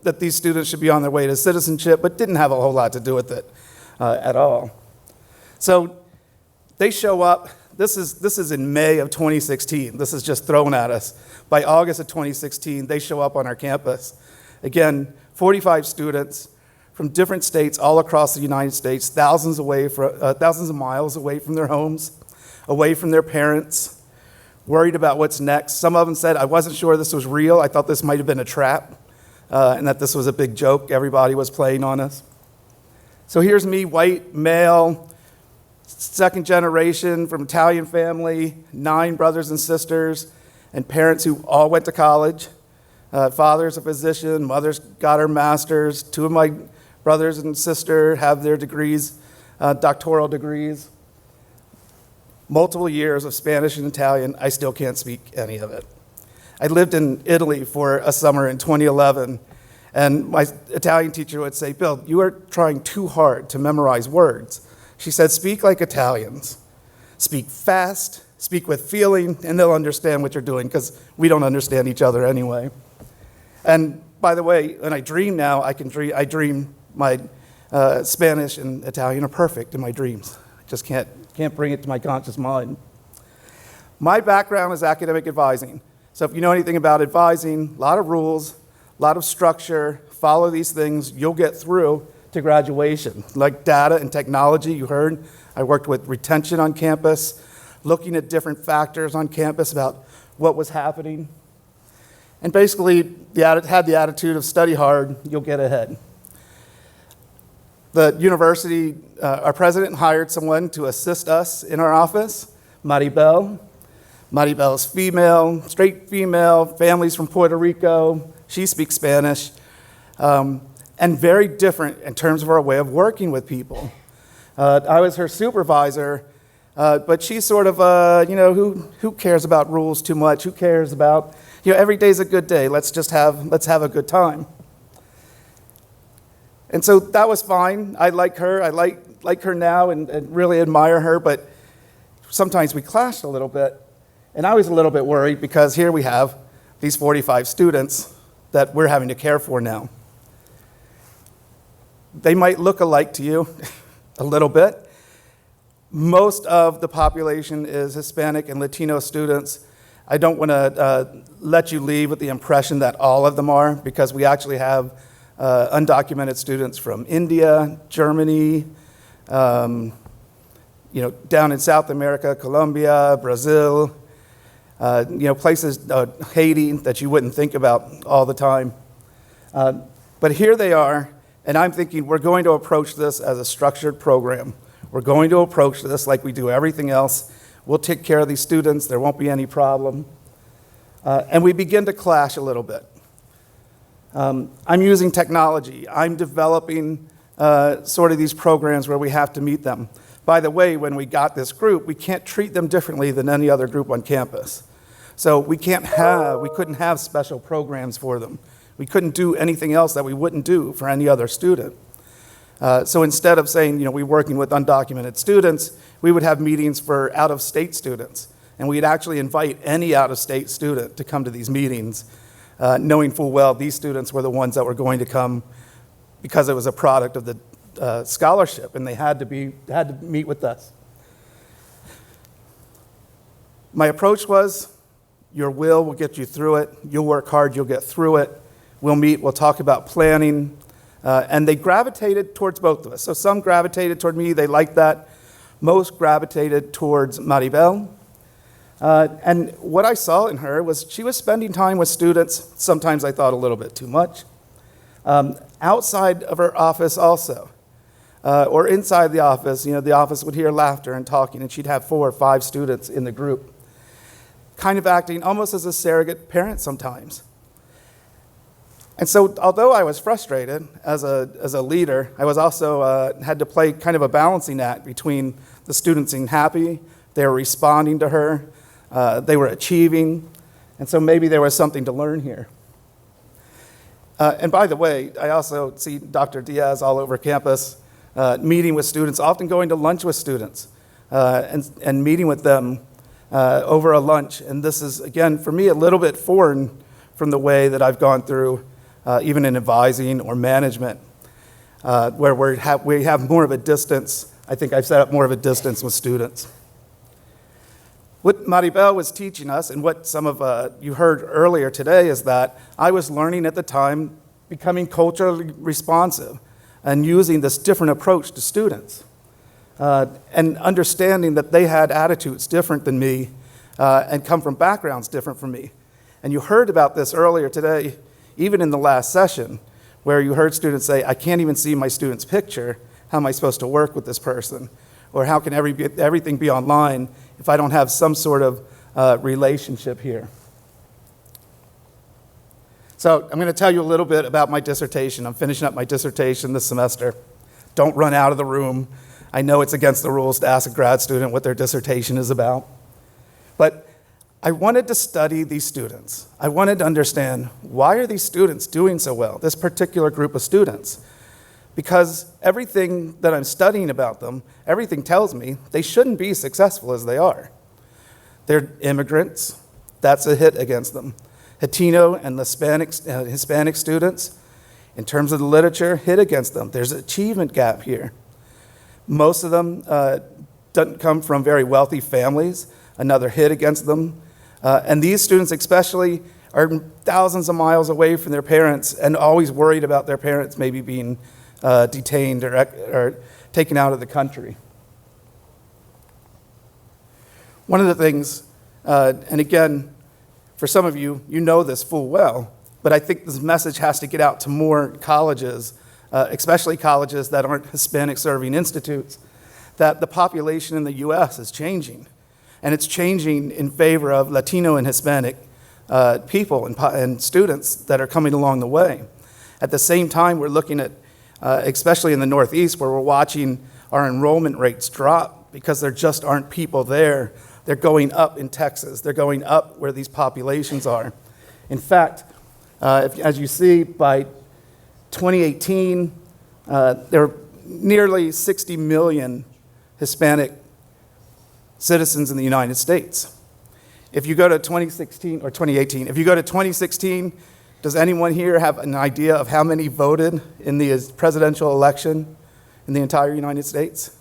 that these students should be on their way to citizenship, but didn't have a whole lot to do with it at all. So they show up. This is in May of 2016. This is just thrown at us. By August of 2016, they show up on our campus. Again, 45 students from different states all across the United States, thousands of miles away from their homes, away from their parents, worried about what's next. Some of them said, I wasn't sure this was real. I thought this might have been a trap, and that this was a big joke. Everybody was playing on us. So here's me, white, male, second generation from Italian family, 9 brothers and sisters, and parents who all went to college. Father's a physician, mother's got her master's. 2 of my brothers and sister have their degrees, doctoral degrees. Multiple years of Spanish and Italian. I still can't speak any of it. I lived in Italy for a summer in 2011, and my Italian teacher would say, Bill, you are trying too hard to memorize words. She said, speak like Italians. speak fast, speak with feeling, and they'll understand what you're doing because we don't understand each other anyway. And by the way, when I dream now, I dream my Spanish and Italian are perfect in my dreams. I just can't bring it to my conscious mind. My background is academic advising. So if you know anything about advising, a lot of rules, a lot of structure, follow these things, you'll get through to graduation. Like data and technology, you heard, I worked with retention on campus, looking at different factors on campus about what was happening. And basically, had the attitude of study hard, you'll get ahead. The university, our president hired someone to assist us in our office, Maribel. Maribel's female, straight female, families from Puerto Rico. She speaks Spanish. And very different in terms of our way of working with people. I was her supervisor, but she's sort of, who cares about rules too much? Who cares about, every day's a good day. Let's have a good time. And so that was fine. I like her. I like her now and really admire her, but sometimes we clashed a little bit. And I was a little bit worried because here we have these 45 students that we're having to care for now. They might look alike to you a little bit. Most of the population is Hispanic and Latino students. I don't want to let you leave with the impression that all of them are, because we actually have undocumented students from India, Germany, down in South America, Colombia, Brazil, places, Haiti, that you wouldn't think about all the time. But here they are, and I'm thinking we're going to approach this as a structured program. We're going to approach this like we do everything else. We'll take care of these students. There won't be any problem. And we begin to clash a little bit. I'm using technology. I'm developing sort of these programs where we have to meet them. By the way, when we got this group, we can't treat them differently than any other group on campus. So we couldn't have special programs for them. We couldn't do anything else that we wouldn't do for any other student. So instead of saying, we're working with undocumented students, we would have meetings for out-of-state students. And we'd actually invite any out-of-state student to come to these meetings, knowing full well these students were the ones that were going to come because it was a product of the scholarship, and they had to meet with us. My approach was, your will get you through it. You'll work hard, you'll get through it. We'll meet, we'll talk about planning. And they gravitated towards both of us. So some gravitated toward me, they liked that. Most gravitated towards Maribel. And what I saw in her was she was spending time with students, sometimes I thought a little bit too much, outside of her office also. Or inside the office, the office would hear laughter and talking, and she'd have 4 or 5 students in the group, kind of acting almost as a surrogate parent sometimes. And so, although I was frustrated as a leader, I was also had to play kind of a balancing act between the students being happy, they were responding to her, they were achieving, and so maybe there was something to learn here. And by the way, I also see Dr. Diaz all over campus, meeting with students, often going to lunch with students, and meeting with them over a lunch. And this is, again, for me, a little bit foreign from the way that I've gone through even in advising or management, where we have more of a distance. I think I've set up more of a distance with students. What Maribel was teaching us, and what some of you heard earlier today, is that I was learning at the time, becoming culturally responsive and using this different approach to students, and understanding that they had attitudes different than me and come from backgrounds different from me. And you heard about this earlier today, even in the last session, where you heard students say, I can't even see my student's picture. How am I supposed to work with this person? Or how can everything be online if I don't have some sort of relationship here? So I'm going to tell you a little bit about my dissertation. I'm finishing up my dissertation this semester. Don't run out of the room. I know it's against the rules to ask a grad student what their dissertation is about. But I wanted to study these students. I wanted to understand, why are these students doing so well, this particular group of students? because everything that I'm studying about them, everything tells me they shouldn't be successful as they are. They're immigrants. That's a hit against them. Latino and Hispanic students, in terms of the literature, hit against them. There's an achievement gap here. Most of them don't come from very wealthy families, another hit against them. And these students especially are thousands of miles away from their parents and always worried about their parents maybe being detained or taken out of the country. One of the things, and again, for some of you, you know this full well, but I think this message has to get out to more colleges, especially colleges that aren't Hispanic-serving institutes, that the population in the U.S. is changing. And it's changing in favor of Latino and Hispanic people and students that are coming along the way. At the same time, we're looking at, especially in the Northeast, where we're watching our enrollment rates drop because there just aren't people there. They're going up in Texas. They're going up where these populations are. In fact, as you see, by 2018, there are nearly 60 million Hispanic citizens in the United States. If you go to 2016 or 2018, if you go to 2016, does anyone here have an idea of how many voted in the presidential election in the entire United States?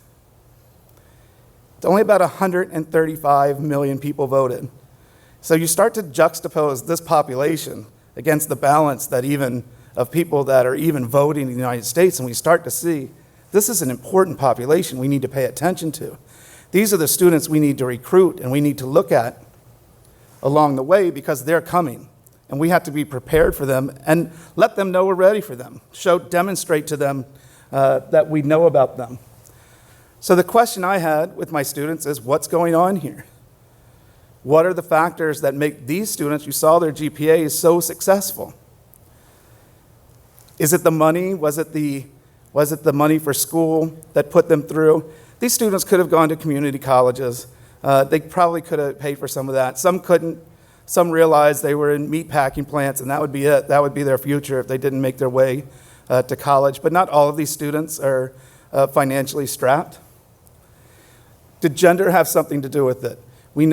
It's only about 135 million people voted. So you start to juxtapose this population against the balance that even of people that are even voting in the United States, and we start to see this is an important population we need to pay attention to. These are the students we need to recruit and we need to look at along the way because they're coming. And we have to be prepared for them and let them know we're ready for them. Demonstrate to them that we know about them. So the question I had with my students is, what's going on here? What are the factors that make these students, you saw their GPAs, so successful? Is it the money? Was it the money for school that put them through? These students could have gone to community colleges. They probably could have paid for some of that. Some couldn't. Some realized they were in meat packing plants, and that would be it. That would be their future if they didn't make their way to college. But not all of these students are financially strapped. Did gender have something to do with it?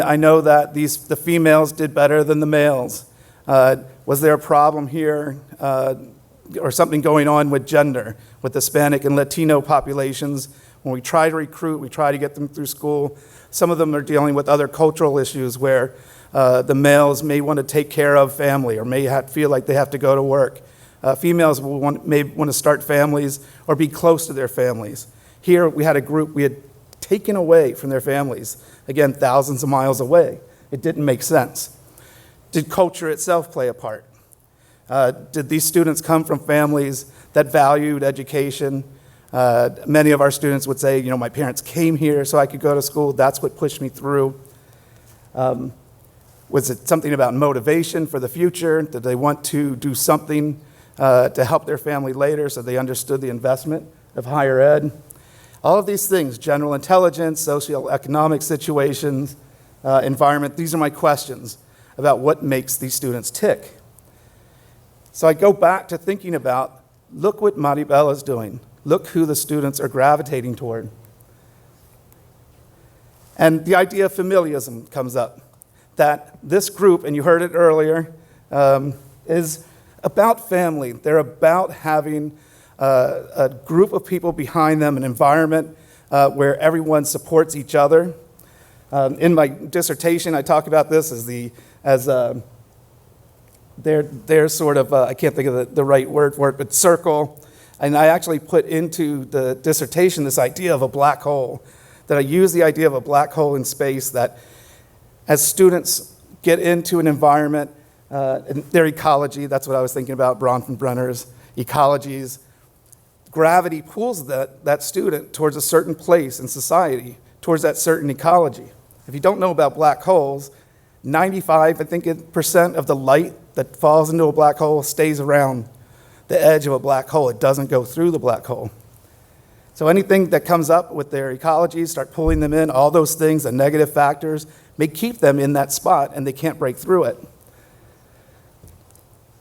I know that the females did better than the males. Was there a problem here or something going on with gender, with Hispanic and Latino populations? When we try to recruit, we try to get them through school. Some of them are dealing with other cultural issues where the males may want to take care of family or may feel like they have to go to work. Females may want to start families or be close to their families. Here we had a group we had taken away from their families, again, thousands of miles away. It didn't make sense. Did culture itself play a part? Did these students come from families that valued education? Many of our students would say, my parents came here so I could go to school. That's what pushed me through. Was it something about motivation for the future? Did they want to do something to help their family later so they understood the investment of higher ed? All of these things, general intelligence, socioeconomic situations, environment, these are my questions about what makes these students tick. So I go back to thinking about, look what Maribel is doing. Look who the students are gravitating toward. And the idea of familialism comes up, that this group, and you heard it earlier, is about family. They're about having a group of people behind them, an environment where everyone supports each other. In my dissertation, I talk about this as they're sort of, I can't think of the right word for it, but circle. And I actually put into the dissertation this idea of a black hole, that I use the idea of a black hole in space, that as students get into an environment, and their ecology, that's what I was thinking about, Bronfenbrenner's ecologies, gravity pulls that student towards a certain place in society, towards that certain ecology. If you don't know about black holes, 95%, I think, of the light that falls into a black hole stays around the edge of a black hole. It doesn't go through the black hole. So anything that comes up with their ecology, start pulling them in, all those things, the negative factors, may keep them in that spot and they can't break through it.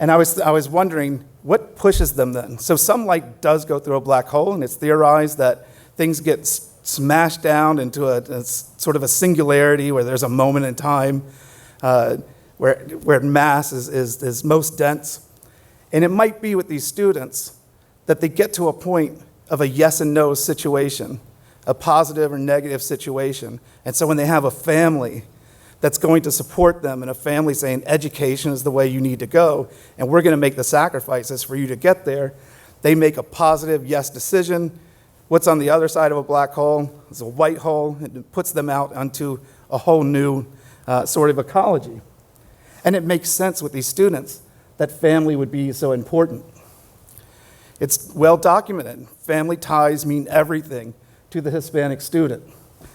And I was wondering, what pushes them then? So some light does go through a black hole, and it's theorized that things get smashed down into a sort of a singularity where there's a moment in time where mass is most dense. And it might be with these students that they get to a point of a yes and no situation, a positive or negative situation. And so when they have a family that's going to support them, and a family saying education is the way you need to go, and we're going to make the sacrifices for you to get there, they make a positive yes decision. What's on the other side of a black hole is a white hole, and it puts them out onto a whole new sort of ecology. And it makes sense with these students that family would be so important. It's well documented. Family ties mean everything to the Hispanic student.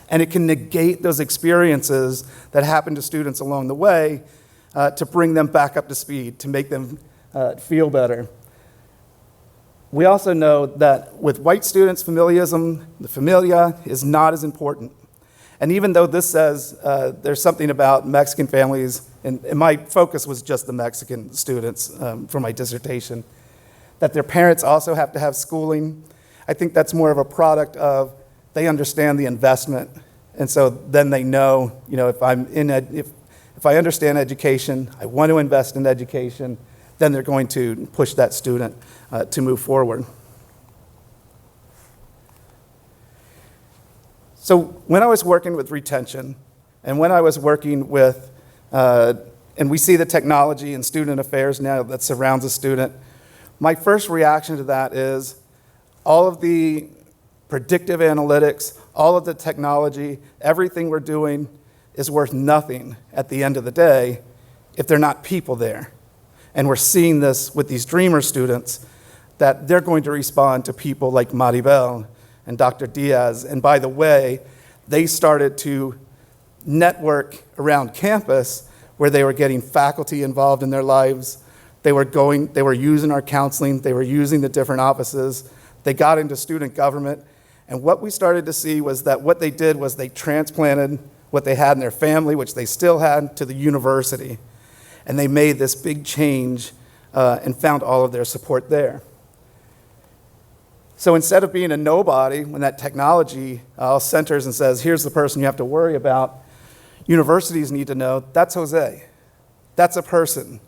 And it can negate those experiences that happen to students along the way to bring them back up to speed, to make them feel better. We also know that with white students, familialism, the familia is not as important. And even though this says there's something about Mexican families, and my focus was just the Mexican students for my dissertation, that their parents also have to have schooling. I think that's more of a product of they understand the investment, and so then they know, if I understand education, I want to invest in education, then they're going to push that student to move forward. So when I was working with retention, and when I was working with, and we see the technology and student affairs now that surrounds a student, my first reaction to that is all of the predictive analytics, all of the technology, everything we're doing is worth nothing at the end of the day if they're not people there. And we're seeing this with these dreamer students, that they're going to respond to people like Maribel and Dr. Diaz. And by the way, they started to network around campus where they were getting faculty involved in their lives. They were using our counseling, they were using the different offices, they got into student government. And what we started to see was that what they did was they transplanted what they had in their family, which they still had, to the university. And they made this big change and found all of their support there. So instead of being a nobody, when that technology centers and says, here's the person you have to worry about, universities need to know that's Jose. That's a person.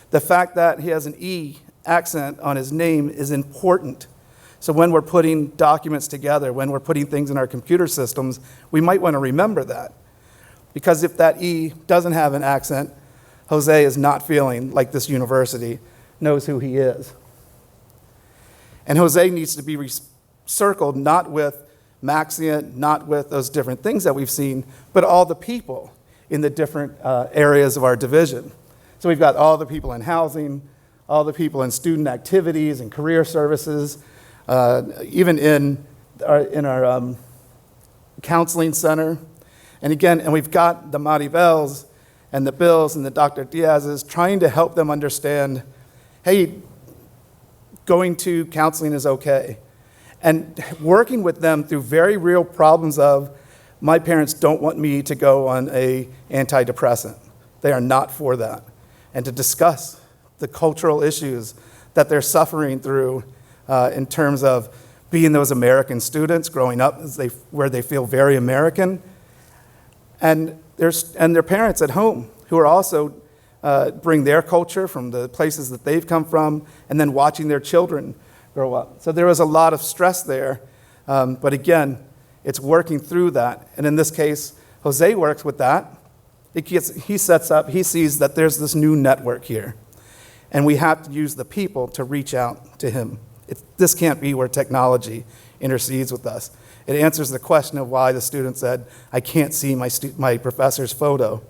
The fact that he has an E accent on his name is important. So when we're putting documents together, when we're putting things in our computer systems, we might want to remember that. Because if that E doesn't have an accent, Jose is not feeling like this university knows who he is. And Jose needs to be circled not with Maxient, not with those different things that we've seen, but all the people in the different areas of our division. So we've got all the people in housing, all the people in student activities and career services, even in our counseling center. And again, and we've got the Maribels and the Bills and the Dr. Diaz's trying to help them understand, hey, going to counseling is okay. And working with them through very real problems of, my parents don't want me to go on an antidepressant. They are not for that. And to discuss the cultural issues that they're suffering through in terms of being those American students growing up where they feel very American, and their parents at home who are also bring their culture from the places that they've come from, and then watching their children grow up. So there was a lot of stress there, but again, it's working through that. And in this case, Jose works with that. He sets up, he sees that there's this new network here, and we have to use the people to reach out to him. This can't be where technology intercedes with us. It answers the question of why the student said, I can't see my professor's photo.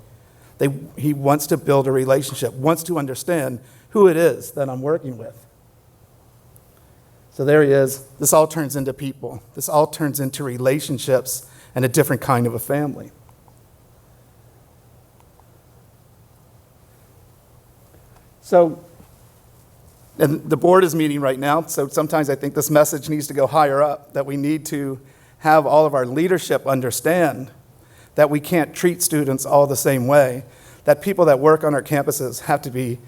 He wants to build a relationship, wants to understand who it is that I'm working with. So there he is. This all turns into people. This all turns into relationships and a different kind of a family. So, and the board is meeting right now, so sometimes I think this message needs to go higher up, that we need to have all of our leadership understand that we can't treat students all the same way, that people that work on our campuses have to be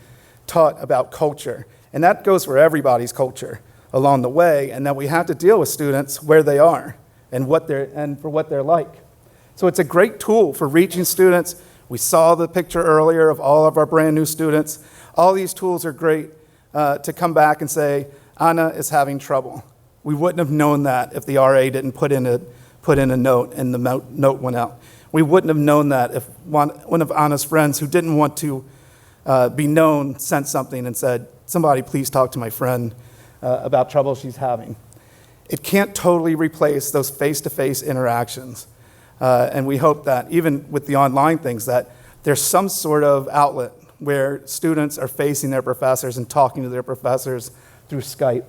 taught about culture. And that goes for everybody's culture along the way, and that we have to deal with students where they are and for what they're like. So it's a great tool for reaching students. We saw the picture earlier of all of our brand new students. All these tools are great to come back and say, Anna is having trouble. We wouldn't have known that if the RA didn't put in a note and the note went out. We wouldn't have known that if one of Anna's friends who didn't want to be known sent something and said, somebody please talk to my friend about trouble she's having. It can't totally replace those face-to-face interactions. And we hope that even with the online things, that there's some sort of outlet where students are facing their professors and talking to their professors through Skype.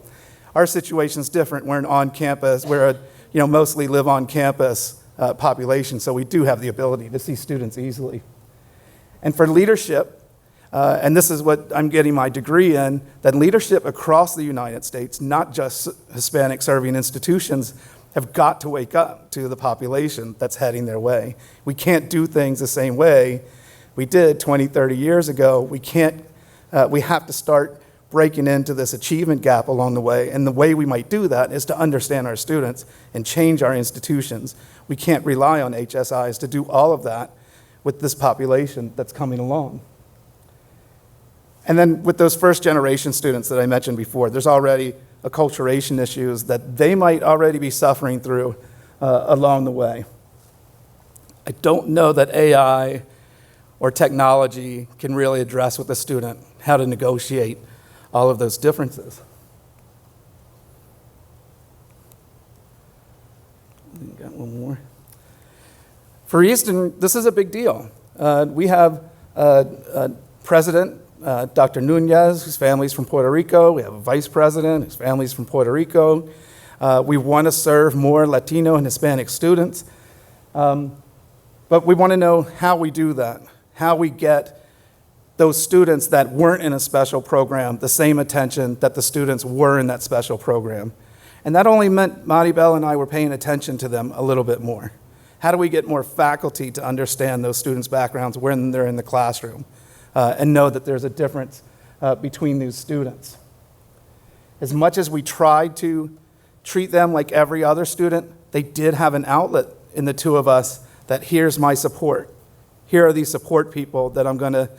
Our situation is different. We're an on-campus, we're a mostly live on campus population, so we do have the ability to see students easily. And for leadership, and this is what I'm getting my degree in, that leadership across the United States, not just Hispanic serving institutions, have got to wake up to the population that's heading their way. We can't do things the same way we did 20, 30 years ago. We have to start breaking into this achievement gap along the way, and the way we might do that is to understand our students and change our institutions. We can't rely on HSIs to do all of that with this population that's coming along. And then with those first generation students that I mentioned before, there's already acculturation issues that they might already be suffering through along the way. I don't know that AI or technology can really address with the student how to negotiate all of those differences. Got one more. For Easton, this is a big deal. We have President Dr. Nunez, whose family's from Puerto Rico. We have a vice president whose family's from Puerto Rico. We want to serve more Latino and Hispanic students. But we want to know how we do that, how we get those students that weren't in a special program the same attention that the students were in that special program. And that only meant Maribel and I were paying attention to them a little bit more. How do we get more faculty to understand those students' backgrounds when they're in the classroom and know that there's a difference between these students? As much as we tried to treat them like every other student, they did have an outlet in the two of us that here's my support. Here are these support people that I'm going to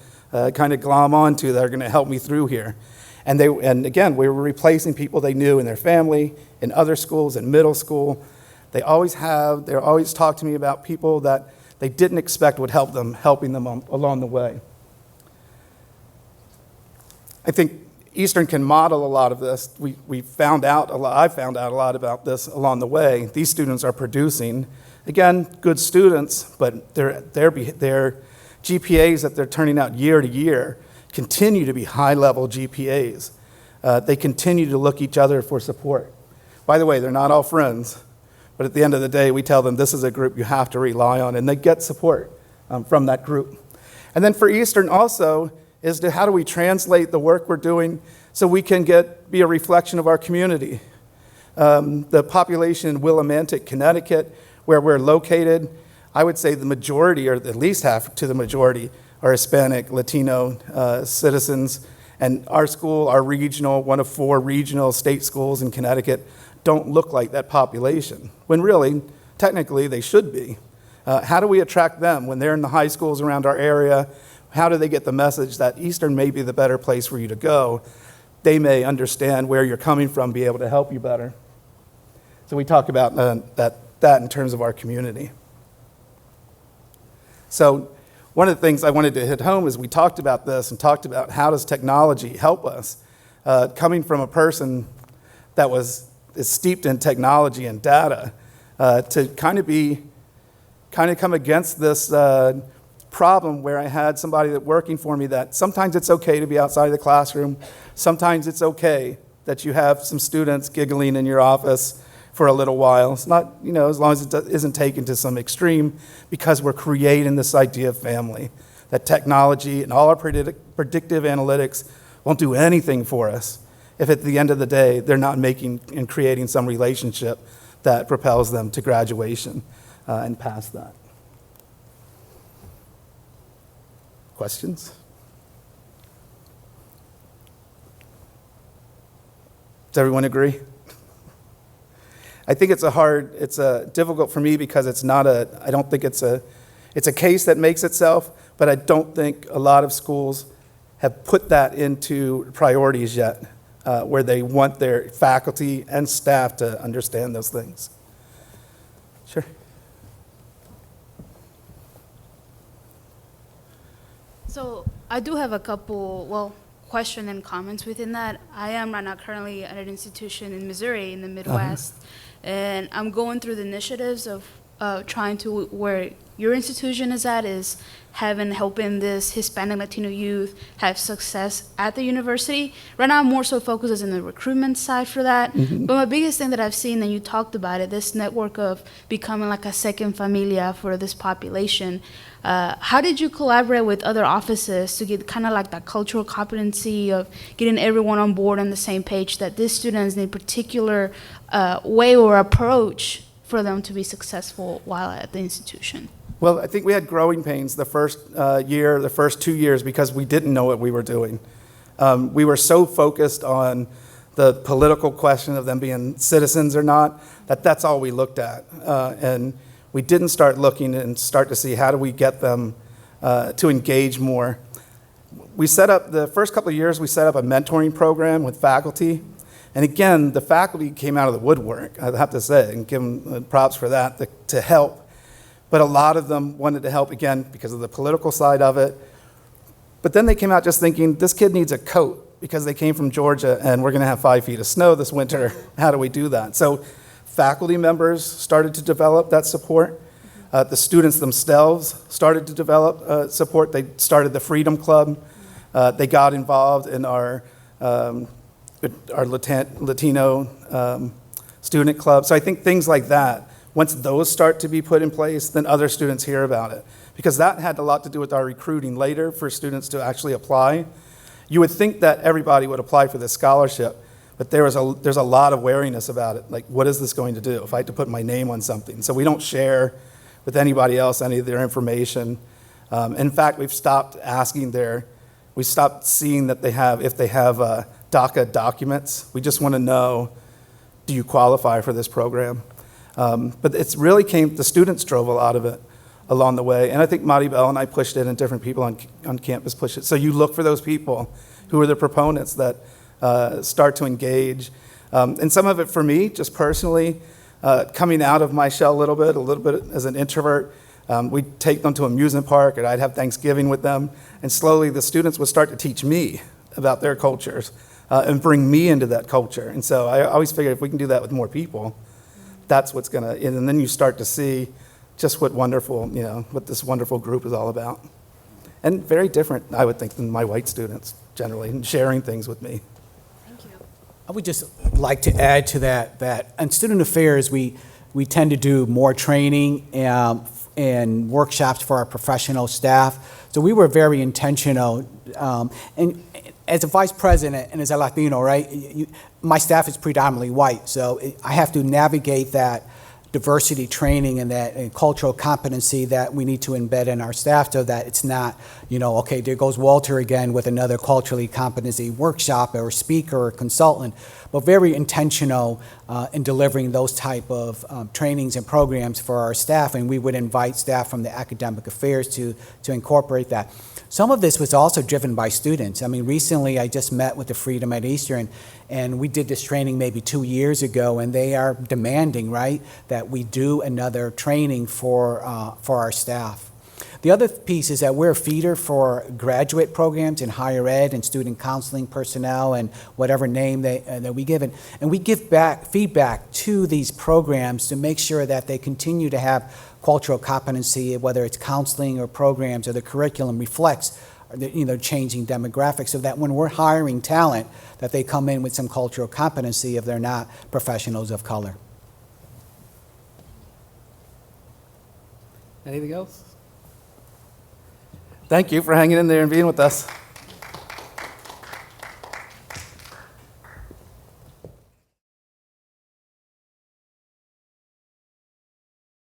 kind of glom onto that are going to help me through here. And again, we were replacing people they knew in their family, in other schools, in middle school. They always talk to me about people that they didn't expect would help them, helping them along the way. I think Eastern can model a lot of this. I found out a lot about this along the way. These students are producing, again, good students, but their GPAs that they're turning out year to year continue to be high-level GPAs. They continue to look each other for support. By the way, they're not all friends, but at the end of the day, we tell them this is a group you have to rely on, and they get support from that group. And then for Eastern also is to how do we translate the work we're doing so we can be a reflection of our community. The population in Willimantic, Connecticut, where we're located, I would say the majority, or at least half to the majority, are Hispanic, Latino citizens. And our school, our regional, one of 4 regional state schools in Connecticut, don't look like that population, when really, technically, they should be. How do we attract them when they're in the high schools around our area? How do they get the message that Eastern may be the better place for you to go? They may understand where you're coming from, be able to help you better. So we talk about that in terms of our community. So one of the things I wanted to hit home is we talked about this and talked about how does technology help us. Coming from a person that is steeped in technology and data, to kind of come against this problem where I had somebody that working for me that sometimes it's okay to be outside of the classroom, sometimes it's okay that you have some students giggling in your office for a little while. It's not, as long as it isn't taken to some extreme, because we're creating this idea of family, that technology and all our predictive analytics won't do anything for us if at the end of the day they're not making and creating some relationship that propels them to graduation and past that. Questions? Does everyone agree? I think it's difficult for me because I don't think it's a case that makes itself, but I don't think a lot of schools have put that into priorities yet, where they want their faculty and staff to understand those things. Sure. So I do have a couple, question and comments within that. I am right now currently at an institution in Missouri in the Midwest, and I'm going through the initiatives of trying to, where your institution is at, is helping this Hispanic Latino youth have success at the university. Right now I'm more so focused in the recruitment side for that. But my biggest thing that I've seen, and you talked about it, this network of becoming like a second familia for this population. How did you collaborate with other offices to get kind of like that cultural competency of getting everyone on board on the same page, that these students need a particular way or approach for them to be successful while at the institution? Well, I think we had growing pains the first year, the first 2 years, because we didn't know what we were doing. We were so focused on the political question of them being citizens or not, that's all we looked at. And we didn't start looking and start to see how do we get them to engage more. We set up, the first couple of years, we set up a mentoring program with faculty. And again, the faculty came out of the woodwork, I have to say, and give them props for that, to help. But a lot of them wanted to help, again, because of the political side of it. But then they came out just thinking, this kid needs a coat because they came from Georgia and we're going to have 5 feet of snow this winter. How do we do that? So faculty members started to develop that support. The students themselves started to develop support. They started the Freedom Club. They got involved in our Latino student club. So I think things like that, once those start to be put in place, then other students hear about it. Because that had a lot to do with our recruiting later for students to actually apply. You would think that everybody would apply for this scholarship, but there's a lot of wariness about it. Like, what is this going to do if I had to put my name on something? So we don't share with anybody else any of their information. In fact, we've stopped seeing that if they have DACA documents. We just want to know, do you qualify for this program? But it's really the students drove a lot of it along the way. And I think Maribel and I pushed it, and different people on campus pushed it. So you look for those people who are the proponents that start to engage. And some of it for me, just personally, coming out of my shell a little bit as an introvert, we'd take them to amusement park, and I'd have Thanksgiving with them. And slowly the students would start to teach me about their cultures and bring me into that culture. And so I always figured if we can do that with more people, that's what's going to, and then you start to see just what this wonderful group is all about. And very different, I would think, than my white students generally, and sharing things with me. Thank you. I would just like to add to that in student affairs, we tend to do more training and workshops for our professional staff. So we were very intentional. And as a vice president and as a Latino, right, my staff is predominantly white. So I have to navigate that diversity training and that cultural competency that we need to embed in our staff so that it's not, okay, there goes Walter again with another culturally competency workshop or speaker or consultant, but very intentional in delivering those type of trainings and programs for our staff. And we would invite staff from the academic affairs to incorporate that. Some of this was also driven by students. I mean, recently I just met with the Freedom at Eastern, and we did this training maybe 2 years ago, and they are demanding, right, that we do another training for our staff. The other piece is that we're a feeder for graduate programs in higher ed and student counseling personnel and whatever name that we give it. And we give back feedback to these programs to make sure that they continue to have cultural competency, whether it's counseling or programs or the curriculum reflects the changing demographics, so that when we're hiring talent, that they come in with some cultural competency if they're not professionals of color. Anything else? Thank you for hanging in there and being with us.